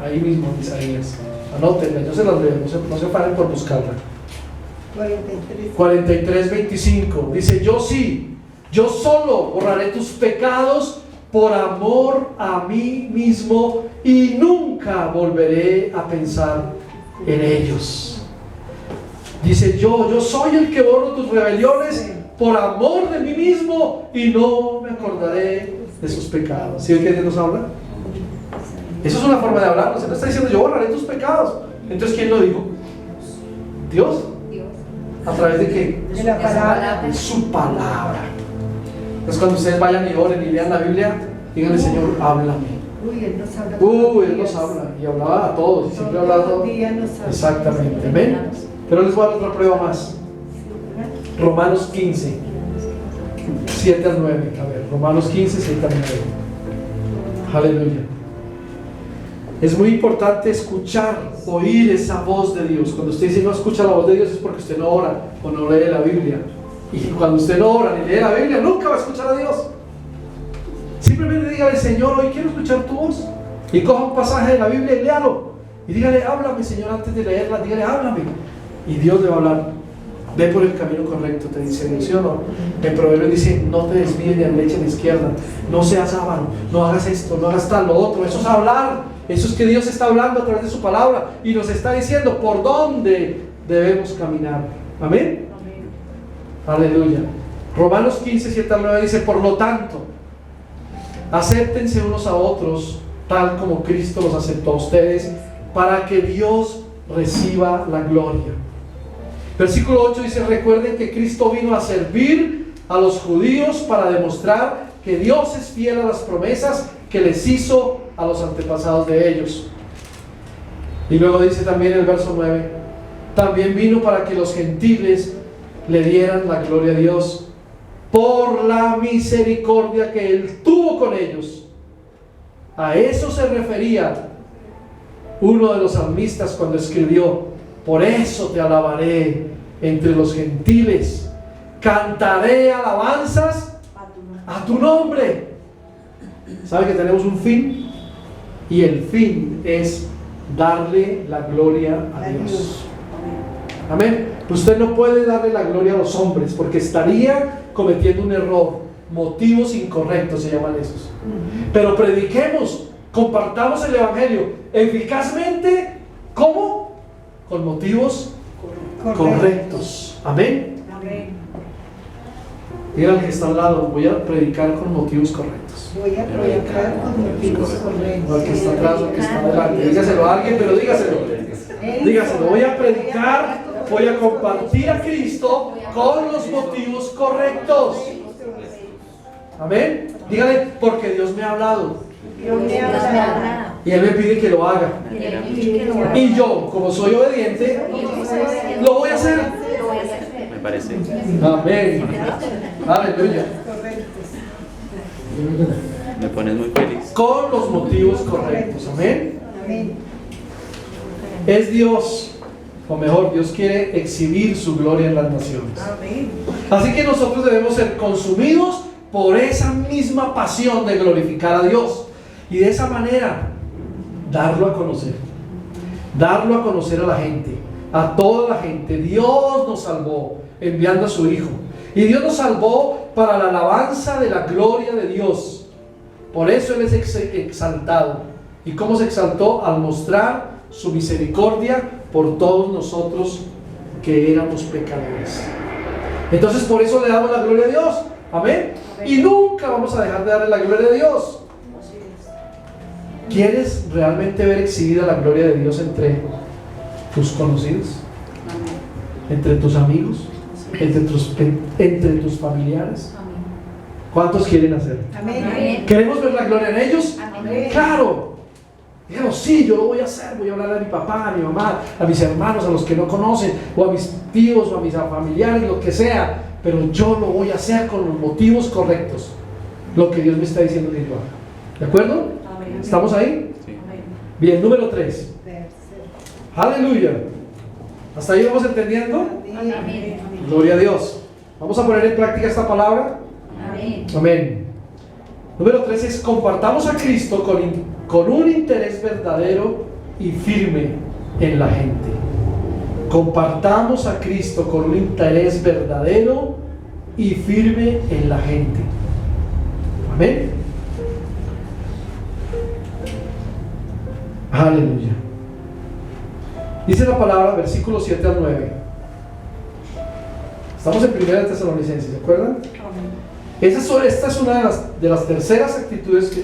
Ahí mismo en Isaías. Anótenla, yo se las leo, no se paren por buscarla. 43:25. Dice, yo solo borraré tus pecados por amor a mí mismo y nunca volveré a pensar en ellos. Dice, yo soy el que borro tus rebeliones por amor de mí mismo y no me acordaré de sus pecados. ¿Sí ven que Dios nos habla? Eso es una forma de hablar. Se no está diciendo, yo borraré tus pecados. Entonces, ¿quién lo dijo? ¿Dios? ¿A través de qué? De la palabra. De su palabra. Entonces, cuando ustedes vayan y oren y lean la Biblia, díganle, Señor, háblame. Uy, Él nos habla. Él nos habla. Y hablaba a todos. Y siempre hablaba a todos. Exactamente. Amén. Pero les voy a dar otra prueba más. Romanos 15, 7 al 9. A ver, Romanos 15, 7 al 9. Aleluya. Es muy importante escuchar, oír esa voz de Dios. Cuando usted dice no escucha la voz de Dios es porque usted no ora o no lee la Biblia. Y cuando usted no ora ni lee la Biblia, nunca va a escuchar a Dios. Simplemente dígale, Señor, hoy quiero escuchar tu voz. Y coja un pasaje de la Biblia y léalo. Y dígale, háblame, Señor, antes de leerla. Dígale, háblame. Y Dios le va a hablar. Ve por el camino correcto, te dice Dios, ¿sí o no? En Proverbios dice, no te desvíes ni a la derecha ni a la izquierda. No seas avaro, no hagas esto, no hagas tal, lo otro. Eso es hablar. Eso es que Dios está hablando a través de su palabra y nos está diciendo por dónde debemos caminar. Amén. Aleluya. Romanos 15, 7 al 9 dice, por lo tanto, acéptense unos a otros tal como Cristo los aceptó a ustedes para que Dios reciba la gloria. Versículo 8 dice, recuerden que Cristo vino a servir a los judíos para demostrar que Dios es fiel a las promesas que les hizo a los antepasados de ellos. Y luego dice también el verso 9, también vino para que los gentiles le dieran la gloria a Dios por la misericordia que Él tuvo con ellos. A eso se refería uno de los salmistas cuando escribió, por eso te alabaré entre los gentiles, cantaré alabanzas a tu nombre. ¿Sabe que tenemos un fin? Y el fin es darle la gloria a Dios. Amén. Usted no puede darle la gloria a los hombres porque estaría cometiendo un error. Motivos incorrectos se llaman esos. Pero prediquemos, compartamos el evangelio eficazmente. ¿Cómo? Con motivos correctos. Amén. Digan al que está al lado, voy a predicar con motivos correctos. Voy a predicar con motivos correctos. No al que está atrás o al que está adelante. Dígaselo a alguien, pero dígaselo. Dígaselo, voy a predicar, voy a compartir a Cristo con los motivos correctos. Amén. Dígale, porque Dios me ha hablado. Y Él me pide que lo haga. Y yo, como soy obediente, lo voy a hacer. Me parece. Amén. Aleluya. Me pones muy feliz. Con los motivos correctos. Amén. Amén. Es Dios, o mejor, Dios quiere exhibir su gloria en las naciones. Amén. Así que nosotros debemos ser consumidos por esa misma pasión de glorificar a Dios. Y de esa manera, darlo a conocer. Darlo a conocer a la gente, a toda la gente. Dios nos salvó enviando a su Hijo. Y Dios nos salvó para la alabanza de la gloria de Dios. Por eso Él es exaltado. ¿Y cómo se exaltó? Al mostrar su misericordia por todos nosotros que éramos pecadores. Entonces por eso le damos la gloria a Dios. Amén. Y nunca vamos a dejar de darle la gloria a Dios. ¿Quieres realmente ver exhibida la gloria de Dios entre tus conocidos? ¿Entre tus amigos? ¿Entre tus familiares? ¿Cuántos quieren hacerlo? Amén. ¿Queremos ver la gloria en ellos? Amén. Claro. Digamos, sí, yo lo voy a hacer. Voy a hablar a mi papá, a mi mamá, a mis hermanos, a los que no conocen, o a mis tíos, o a mis familiares, lo que sea. Pero yo lo voy a hacer con los motivos correctos. Lo que Dios me está diciendo que yo haga. ¿De acuerdo? ¿Estamos ahí? Sí. Bien, número 3. Aleluya. ¿Hasta ahí vamos entendiendo? Amén. Gloria a Dios. Vamos a poner en práctica esta palabra. Amén. Amén. Número 3 es compartamos a Cristo con un interés verdadero y firme en la gente. Compartamos a Cristo con un interés verdadero y firme en la gente. Amén. Aleluya. Dice la palabra, versículos 7 al 9. Estamos en 1 Tesalonicenses, ¿se acuerdan? Esta es una de las terceras actitudes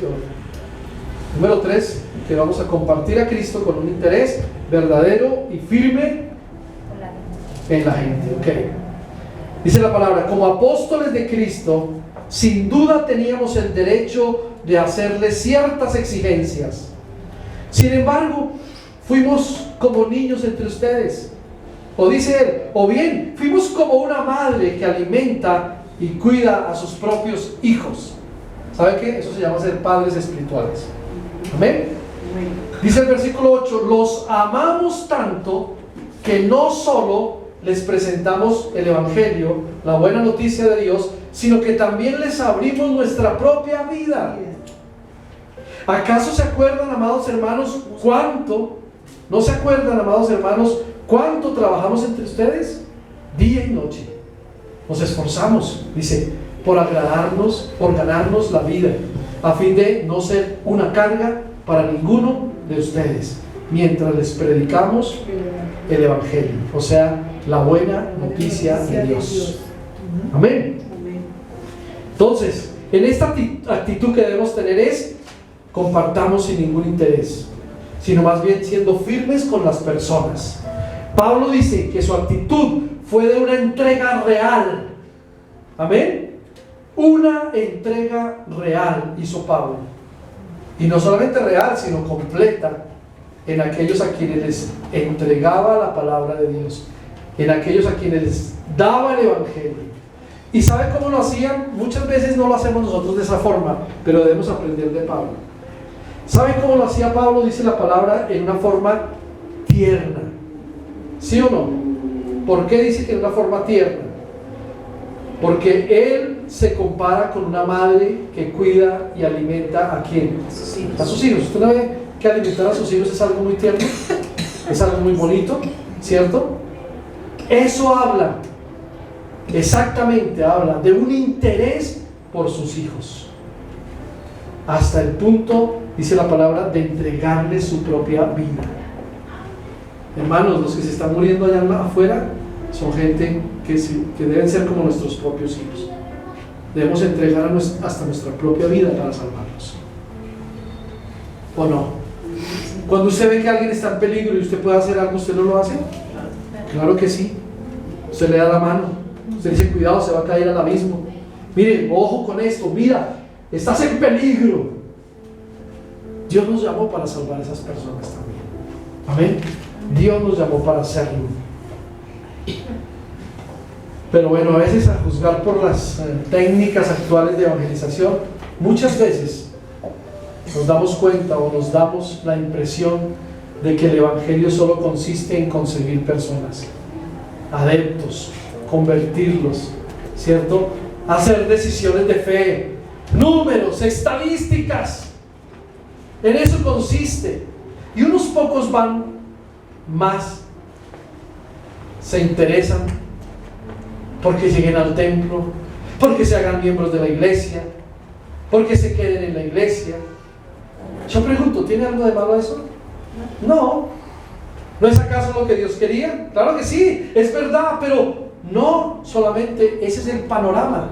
número 3, que vamos a compartir a Cristo con un interés verdadero y firme en la gente. Okay. Dice la palabra, como apóstoles de Cristo, sin duda teníamos el derecho de hacerle ciertas exigencias. Sin embargo, fuimos como niños entre ustedes. O dice él, o bien, fuimos como una madre que alimenta y cuida a sus propios hijos. ¿Sabe qué? Eso se llama ser padres espirituales. Amén. Dice el versículo 8, los amamos tanto que no solo les presentamos el Evangelio, la buena noticia de Dios, sino que también les abrimos nuestra propia vida. ¿Acaso se acuerdan, amados hermanos, no se acuerdan, amados hermanos, cuánto trabajamos entre ustedes? Día y noche. Nos esforzamos, dice, por agradarnos, por ganarnos la vida, a fin de no ser una carga para ninguno de ustedes, mientras les predicamos el Evangelio, o sea, la buena noticia de Dios. Amén. Entonces, en esta actitud que debemos tener es, compartamos sin ningún interés, sino más bien siendo firmes con las personas. Pablo dice que su actitud fue de una entrega real. Amén. Una entrega real hizo Pablo. Y no solamente real, sino completa en aquellos a quienes les entregaba la palabra de Dios, en aquellos a quienes les daba el Evangelio. ¿Y sabe cómo lo hacían? Muchas veces no lo hacemos nosotros de esa forma, pero debemos aprender de Pablo. ¿Sabe cómo lo hacía Pablo? Dice la palabra, en una forma tierna. ¿Sí o no? ¿Por qué dice que en una forma tierna? Porque él se compara con una madre que cuida y alimenta ¿a quién? A sus hijos. ¿Usted no ve que alimentar a sus hijos es algo muy tierno? Es algo muy bonito, ¿cierto? Eso habla, exactamente habla de un interés por sus hijos. Hasta el punto, dice la palabra, de entregarle su propia vida. Hermanos, los que se están muriendo allá afuera son gente que deben ser como nuestros propios hijos. Debemos entregar hasta nuestra propia vida para salvarlos. ¿O no? Cuando usted ve que alguien está en peligro y usted puede hacer algo, ¿usted no lo hace? Claro que sí. Usted le da la mano. Usted dice, cuidado, se va a caer al abismo. Mire, ojo con esto, mira, estás en peligro. Dios nos llamó para salvar a esas personas también. Amén. Dios nos llamó para hacerlo. Pero bueno, a veces a juzgar por las técnicas actuales de evangelización, muchas veces nos damos cuenta o nos damos la impresión de que el evangelio solo consiste en conseguir personas, adeptos, convertirlos, ¿cierto? Hacer decisiones de fe, números, estadísticas. En eso consiste. Y unos pocos van más, se interesan porque lleguen al templo, porque se hagan miembros de la iglesia, porque se queden en la iglesia. Yo pregunto, ¿tiene algo de malo eso? No. ¿No es acaso lo que Dios quería? Claro que sí, es verdad, pero no solamente ese es el panorama.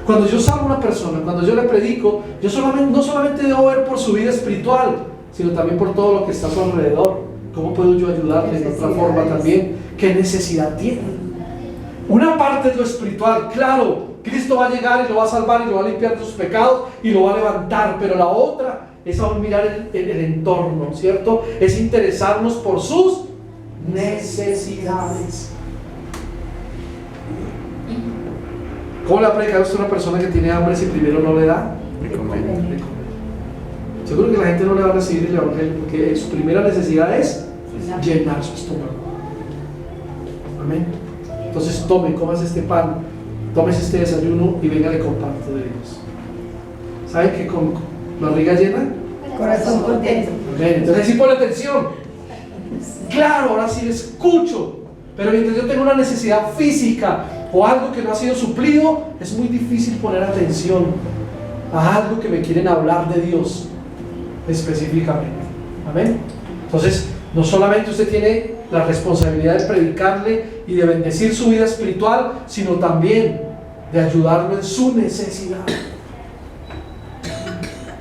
Cuando yo salvo a una persona, cuando yo le predico, yo no solamente debo ver por su vida espiritual, sino también por todo lo que está a su alrededor. ¿Cómo puedo yo ayudarle de otra forma también? ¿Qué necesidad tiene? Una parte es lo espiritual, claro, Cristo va a llegar y lo va a salvar y lo va a limpiar de sus pecados y lo va a levantar, pero la otra es aún mirar el entorno, ¿cierto? Es interesarnos por sus necesidades. ¿Cómo le ha predicado usted a una persona que tiene hambre si primero no le da? De comer. Seguro que la gente no le va a recibir el evangelio porque su primera necesidad es llenar su estómago. Amén. Entonces tome, comas este pan, tomes este desayuno y venga, le comparto de Dios. ¿Saben que con barriga llena? Corazón contento. Amén. Entonces sí pone atención. Claro, ahora sí escucho. Pero mientras yo tengo una necesidad física o algo que no ha sido suplido, es muy difícil poner atención a algo que me quieren hablar de Dios específicamente. Amén. Entonces, no solamente usted tiene la responsabilidad de predicarle y de bendecir su vida espiritual, sino también de ayudarlo en su necesidad.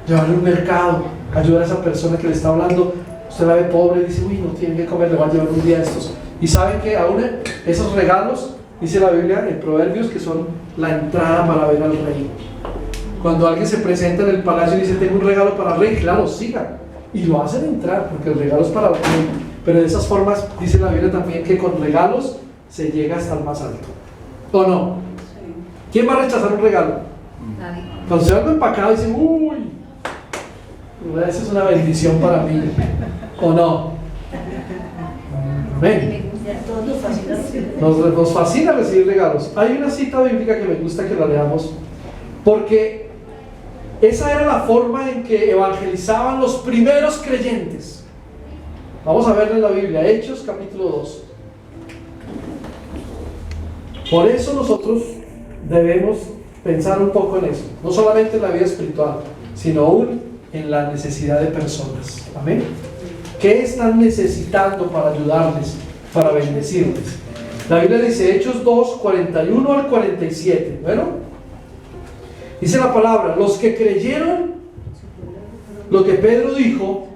Llevarle un mercado, ayudar a esa persona que le está hablando. Usted la ve pobre y dice, uy, no tiene que comer, le va a llevar un día de estos. Y saben que aún esos regalos, dice la Biblia en Proverbios, que son la entrada para ver al rey. Cuando alguien se presenta en el palacio y dice, tengo un regalo para el rey, claro, siga. Y lo hacen entrar, porque el regalo es para el rey. Pero de esas formas, dice la Biblia también, que con regalos se llega hasta el más alto. ¿O no? ¿Quién va a rechazar un regalo? Nadie. Cuando se va algo empacado y dice, uy, esa es una bendición para mí. ¿O no? Amén. Todos nos fascina recibir. Nos fascina recibir regalos. Hay una cita bíblica que me gusta que la leamos, porque esa era la forma en que evangelizaban los primeros creyentes. Vamos a verla en la Biblia, Hechos capítulo 2. Por eso nosotros debemos pensar un poco en eso, no solamente en la vida espiritual, sino aún en la necesidad de personas. Amén. ¿Qué están necesitando para ayudarles, para bendecirles? La Biblia dice, Hechos 2, 41 al 47. Bueno, dice la palabra, los que creyeron lo que Pedro dijo,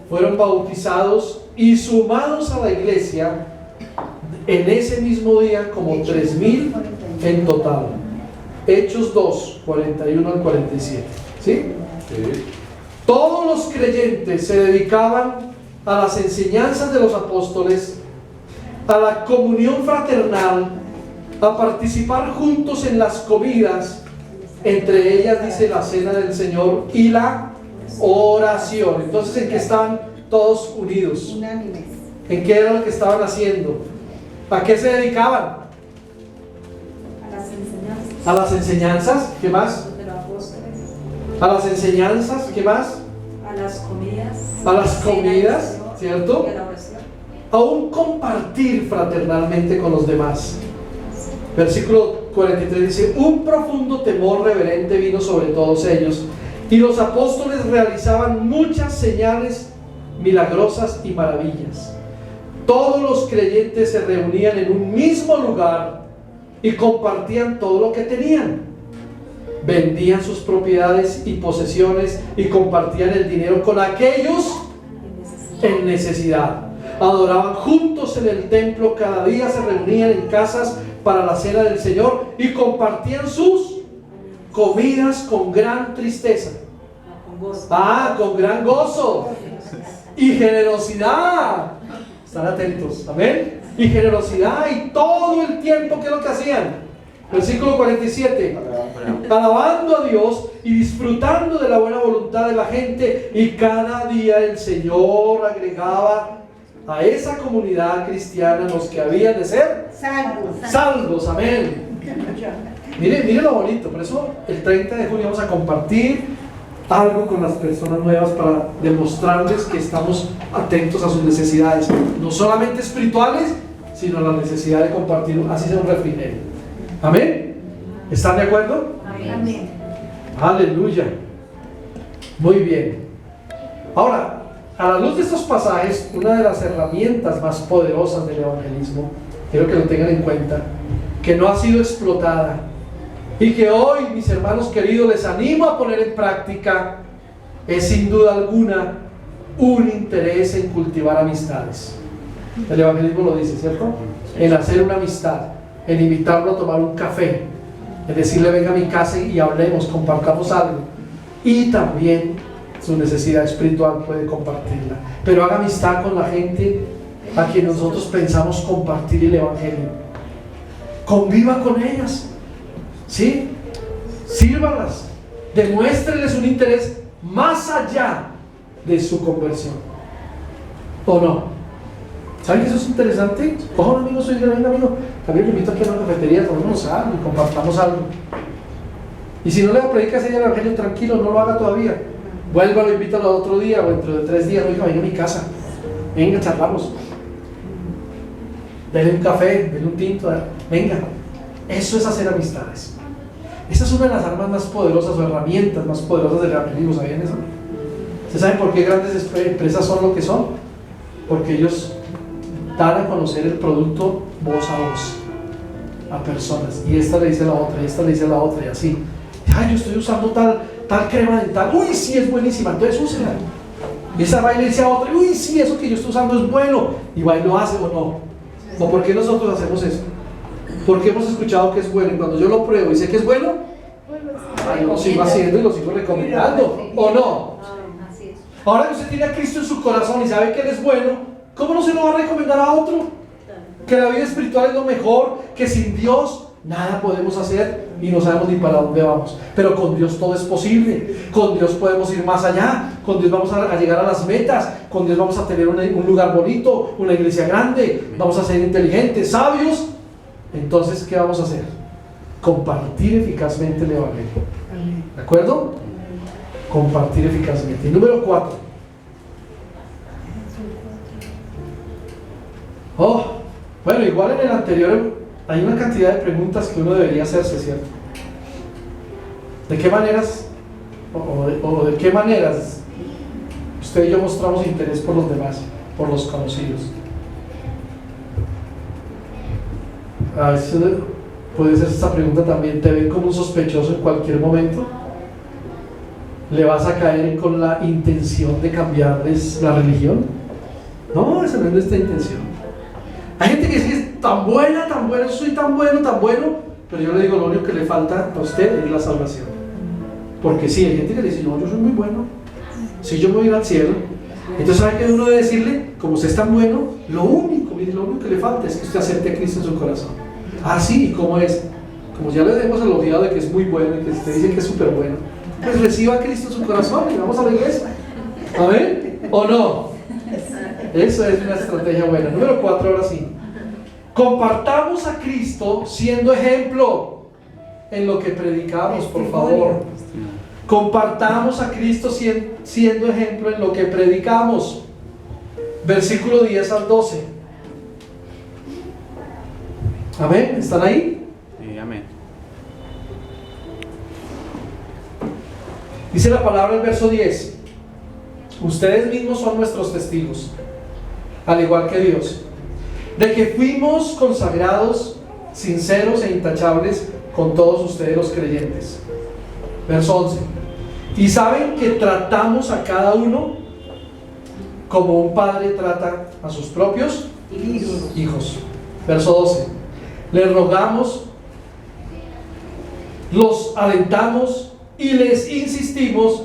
fueron bautizados y sumados a la iglesia en ese mismo día como 3,000 en total. Hechos 2, 41 al 47. ¿Sí? Sí. Todos los creyentes se dedicaban a las enseñanzas de los apóstoles, a la comunión fraternal, a participar juntos en las comidas, entre ellas dice la cena del Señor y la oración. Entonces, ¿en qué estaban todos unidos? Unánimes. ¿En qué era lo que estaban haciendo? ¿A qué se dedicaban? A las enseñanzas A las enseñanzas, ¿qué más? de los apóstoles, A las enseñanzas, ¿qué más? a las comidas, A las cena del comidas, Señor, ¿cierto? y a la oración. A un compartir fraternalmente con los demás. Versículo 43 dice, un profundo temor reverente vino sobre todos ellos, y los apóstoles realizaban muchas señales milagrosas y maravillas. Todos los creyentes se reunían en un mismo lugar y compartían todo lo que tenían. Vendían sus propiedades y posesiones y compartían el dinero con aquellos en necesidad. Adoraban juntos en el templo, cada día se reunían en casas para la cena del Señor y compartían sus comidas con gran tristeza. Con gran gozo y generosidad. Están atentos, amén. Y generosidad, y todo el tiempo, ¿qué es lo que hacían? Versículo 47, alabando a Dios y disfrutando de la buena voluntad de la gente, y cada día el Señor agregaba a esa comunidad cristiana los que habían de ser salvos, amén. Mire lo bonito. Por eso el 30 de junio vamos a compartir algo con las personas nuevas para demostrarles que estamos atentos a sus necesidades, no solamente espirituales, sino a la necesidad de compartir, así sea un refrigerio. Amén. ¿Están de acuerdo? Amén. Aleluya. Muy bien. Ahora, a la luz de estos pasajes, una de las herramientas más poderosas del evangelismo, quiero que lo tengan en cuenta, que no ha sido explotada y que hoy, mis hermanos queridos, les animo a poner en práctica, es sin duda alguna un interés en cultivar amistades. El evangelismo lo dice, ¿cierto? En hacer una amistad, en invitarlo a tomar un café, en decirle venga a mi casa y hablemos, compartamos algo. Y también su necesidad espiritual puede compartirla, pero haga amistad con la gente a quien nosotros pensamos compartir el evangelio. Conviva con ellas, ¿sí? Sírvalas, demuéstreles un interés más allá de su conversión, ¿o no? ¿Saben que eso es interesante? Coja un amigo suyo y diga, venga amigo, también le invito aquí a una cafetería, tomemos algo y compartamos algo. Y si no le predica ese día el evangelio, tranquilo, no lo haga todavía. Vuélvalo, invítalo otro día o dentro de 3 días. Oiga, venga a mi casa. Venga, charlamos. Dele un café, dele un tinto. Venga. Eso es hacer amistades. Esa es una de las armas más poderosas o herramientas más poderosas del evangelismo. ¿Sabían eso? ¿Ustedes saben por qué grandes empresas son lo que son? Porque ellos dan a conocer el producto voz a voz a personas. Y esta le dice a la otra, y esta le dice a la otra, y así. Ay, yo estoy usando tal crema dental. Uy, sí, es buenísima. Entonces úsela. Y esa va y le dice a otra, uy, sí, eso que yo estoy usando es bueno. Y va y lo hace o no. ¿O por qué nosotros hacemos eso? Porque hemos escuchado que es bueno y cuando yo lo pruebo y sé que es bueno, yo lo sigo haciendo y lo sigo recomendando, ¿o no? Así es. Ahora que usted tiene a Cristo en su corazón y sabe que Él es bueno, ¿cómo no se lo va a recomendar a otro? Que la vida espiritual es lo mejor, que sin Dios nada podemos hacer y no sabemos ni para dónde vamos. Pero con Dios todo es posible. Con Dios podemos ir más allá. Con Dios vamos a llegar a las metas. Con Dios vamos a tener un lugar bonito, una iglesia grande. Vamos a ser inteligentes, sabios. Entonces, ¿qué vamos a hacer? Compartir eficazmente el evangelio. ¿De acuerdo? Compartir eficazmente. Y número 4. Bueno, igual en el anterior hay una cantidad de preguntas que uno debería hacerse, ¿cierto? ¿De qué maneras o de qué maneras usted y yo mostramos interés por los demás, por los conocidos? A veces puede ser esta pregunta también: ¿te ven como un sospechoso en cualquier momento? ¿Le vas a caer con la intención de cambiarles la religión? No, esa no es nuestra intención. Hay gente que dice que es tan buena, yo soy tan bueno, pero yo le digo, lo único que le falta a usted es la salvación. Porque sí, hay gente que le dice, no, yo soy muy bueno, si yo me voy a ir al cielo. Entonces, ¿sabe qué uno debe decirle? Como usted es tan bueno, lo único que le falta es que usted acepte a Cristo en su corazón. Ah, sí, ¿y cómo es? Como ya le hemos elogiado de que es muy bueno y que usted dice que es súper bueno, pues reciba a Cristo en su corazón y vamos a la iglesia. ¿Amén? ¿O no? Eso es una estrategia buena. Número 4, ahora sí. Compartamos a Cristo siendo ejemplo en lo que predicamos, por favor. Compartamos a Cristo siendo ejemplo en lo que predicamos. Versículo 10 al 12. Amén. ¿Están ahí? Sí, amén. Dice la palabra en verso 10: ustedes mismos son nuestros testigos, al igual que Dios, de que fuimos consagrados, sinceros e intachables con todos ustedes los creyentes. Verso 11: y saben que tratamos a cada uno como un padre trata a sus propios hijos. Verso 12: les rogamos, los alentamos y les insistimos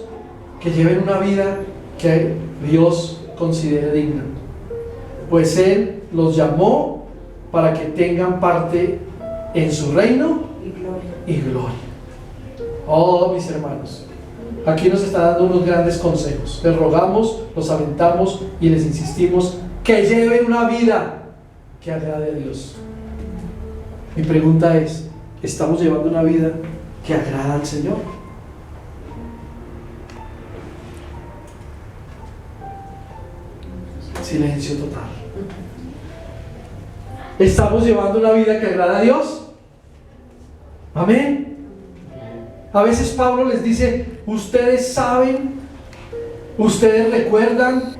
que lleven una vida que Dios considere digna, pues Él los llamó para que tengan parte en su reino y gloria. Oh, mis hermanos, aquí nos está dando unos grandes consejos. Les rogamos, los alentamos y les insistimos que lleven una vida que agrade a Dios. Mi pregunta es: ¿estamos llevando una vida que agrada al Señor? Silencio total. ¿Estamos llevando una vida que agrada a Dios? Amén. A veces Pablo les dice: ustedes saben, ustedes recuerdan,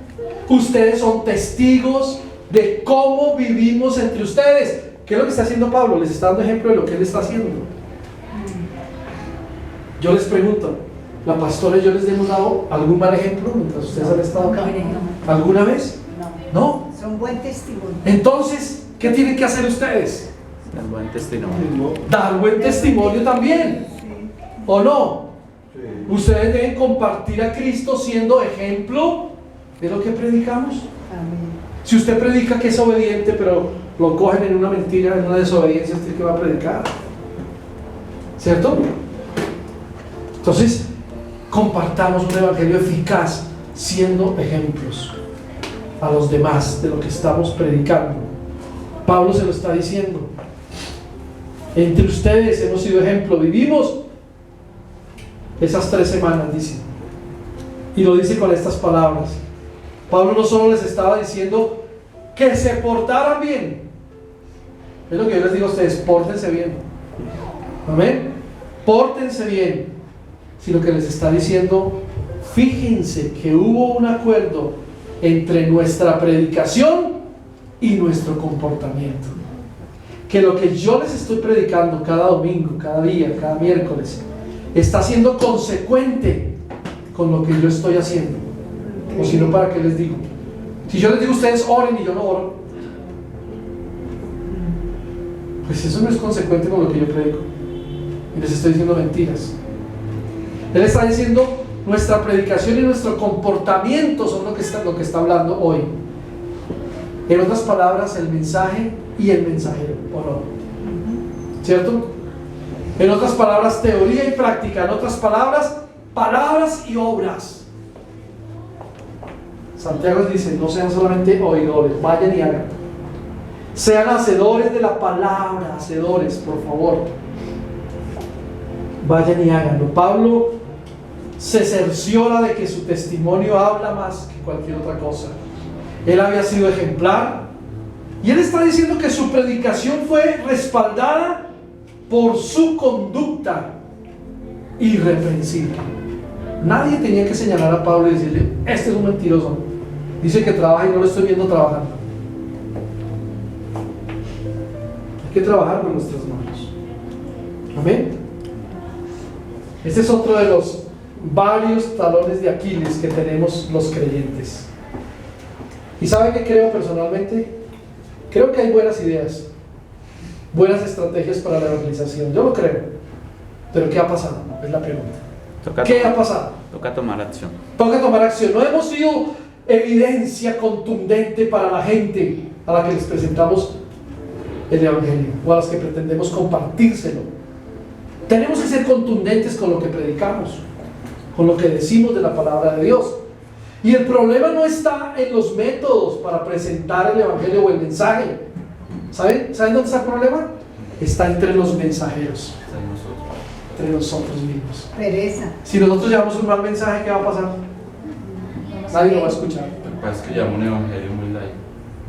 ustedes son testigos de cómo vivimos entre ustedes. ¿Qué es lo que está haciendo Pablo? Les está dando ejemplo de lo que él está haciendo. Yo les pregunto, ¿la pastora y yo les hemos dado algún mal ejemplo mientras ustedes han estado acá? ¿Alguna vez? No. Son buen testimonio. Entonces, ¿qué tienen que hacer ustedes? Dar buen testimonio. Dar buen testimonio también, ¿o no? Ustedes deben compartir a Cristo siendo ejemplo de lo que predicamos. Amén. Si usted predica que es obediente, pero lo cogen en una mentira, en una desobediencia, ¿usted qué va a predicar? ¿Cierto? Entonces, compartamos un evangelio eficaz siendo ejemplos a los demás de lo que estamos predicando. Pablo se lo está diciendo: entre ustedes hemos sido ejemplo, vivimos esas 3 semanas, dice. Y lo dice con estas palabras. Pablo no solo les estaba diciendo que se portaran bien. Es lo que yo les digo a ustedes, pórtense bien. Amén. Pórtense bien. Sino que les está diciendo, fíjense que hubo un acuerdo entre nuestra predicación y nuestro comportamiento. Que lo que yo les estoy predicando cada domingo, cada día, cada miércoles, está siendo consecuente con lo que yo estoy haciendo. O si no, ¿para qué les digo? Si yo les digo a ustedes oren y yo no oro, pues eso no es consecuente con lo que yo predico. Y les estoy diciendo mentiras. Él está diciendo, nuestra predicación y nuestro comportamiento son lo que está hablando hoy. En otras palabras, el mensaje y el mensajero, ¿o no? ¿Cierto? En otras palabras, teoría y práctica. En otras palabras, palabras y obras. Santiago dice, no sean solamente oidores, vayan y hagan. Sean hacedores de la palabra, hacedores, por favor. Vayan y háganlo. Pablo se cerciora de que su testimonio habla más que cualquier otra cosa. Él había sido ejemplar y él está diciendo que su predicación fue respaldada por su conducta irreprensible. Nadie tenía que señalar a Pablo y decirle, este es un mentiroso, dice que trabaja y no lo estoy viendo trabajando. Hay que trabajar con nuestras manos. Amén. Este es otro de los varios talones de Aquiles que tenemos los creyentes. ¿Y sabe qué creo personalmente? Creo que hay buenas ideas, buenas estrategias para la evangelización. Yo lo creo. Pero ¿qué ha pasado? Es la pregunta. ¿Qué ha pasado? Toca tomar acción. Toca tomar acción. No hemos sido evidencia contundente para la gente a la que les presentamos el evangelio o a las que pretendemos compartírselo. Tenemos que ser contundentes con lo que predicamos, con lo que decimos de la palabra de Dios. Y el problema no está en los métodos para presentar el evangelio o el mensaje. ¿Saben dónde está el problema? Está entre los mensajeros, entre nosotros mismos. Pereza. Si nosotros llevamos un mal mensaje, ¿qué va a pasar? Nadie lo va a escuchar. Lo que pasa es que llama un evangelio muy light.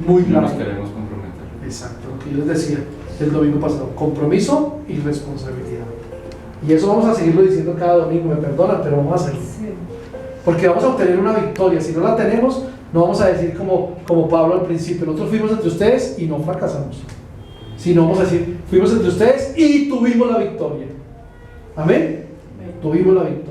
Muy No nos light. queremos comprometer. Exacto, lo que yo les decía el domingo pasado, compromiso y responsabilidad. Y eso vamos a seguirlo diciendo cada domingo, me perdonan, pero vamos a hacerlo. Sí. Porque vamos a obtener una victoria. Si no la tenemos, no vamos a decir como Pablo al principio, nosotros fuimos entre ustedes y no fracasamos. Sino vamos a decir, fuimos entre ustedes y tuvimos la victoria. Amén. Tuvimos la victoria.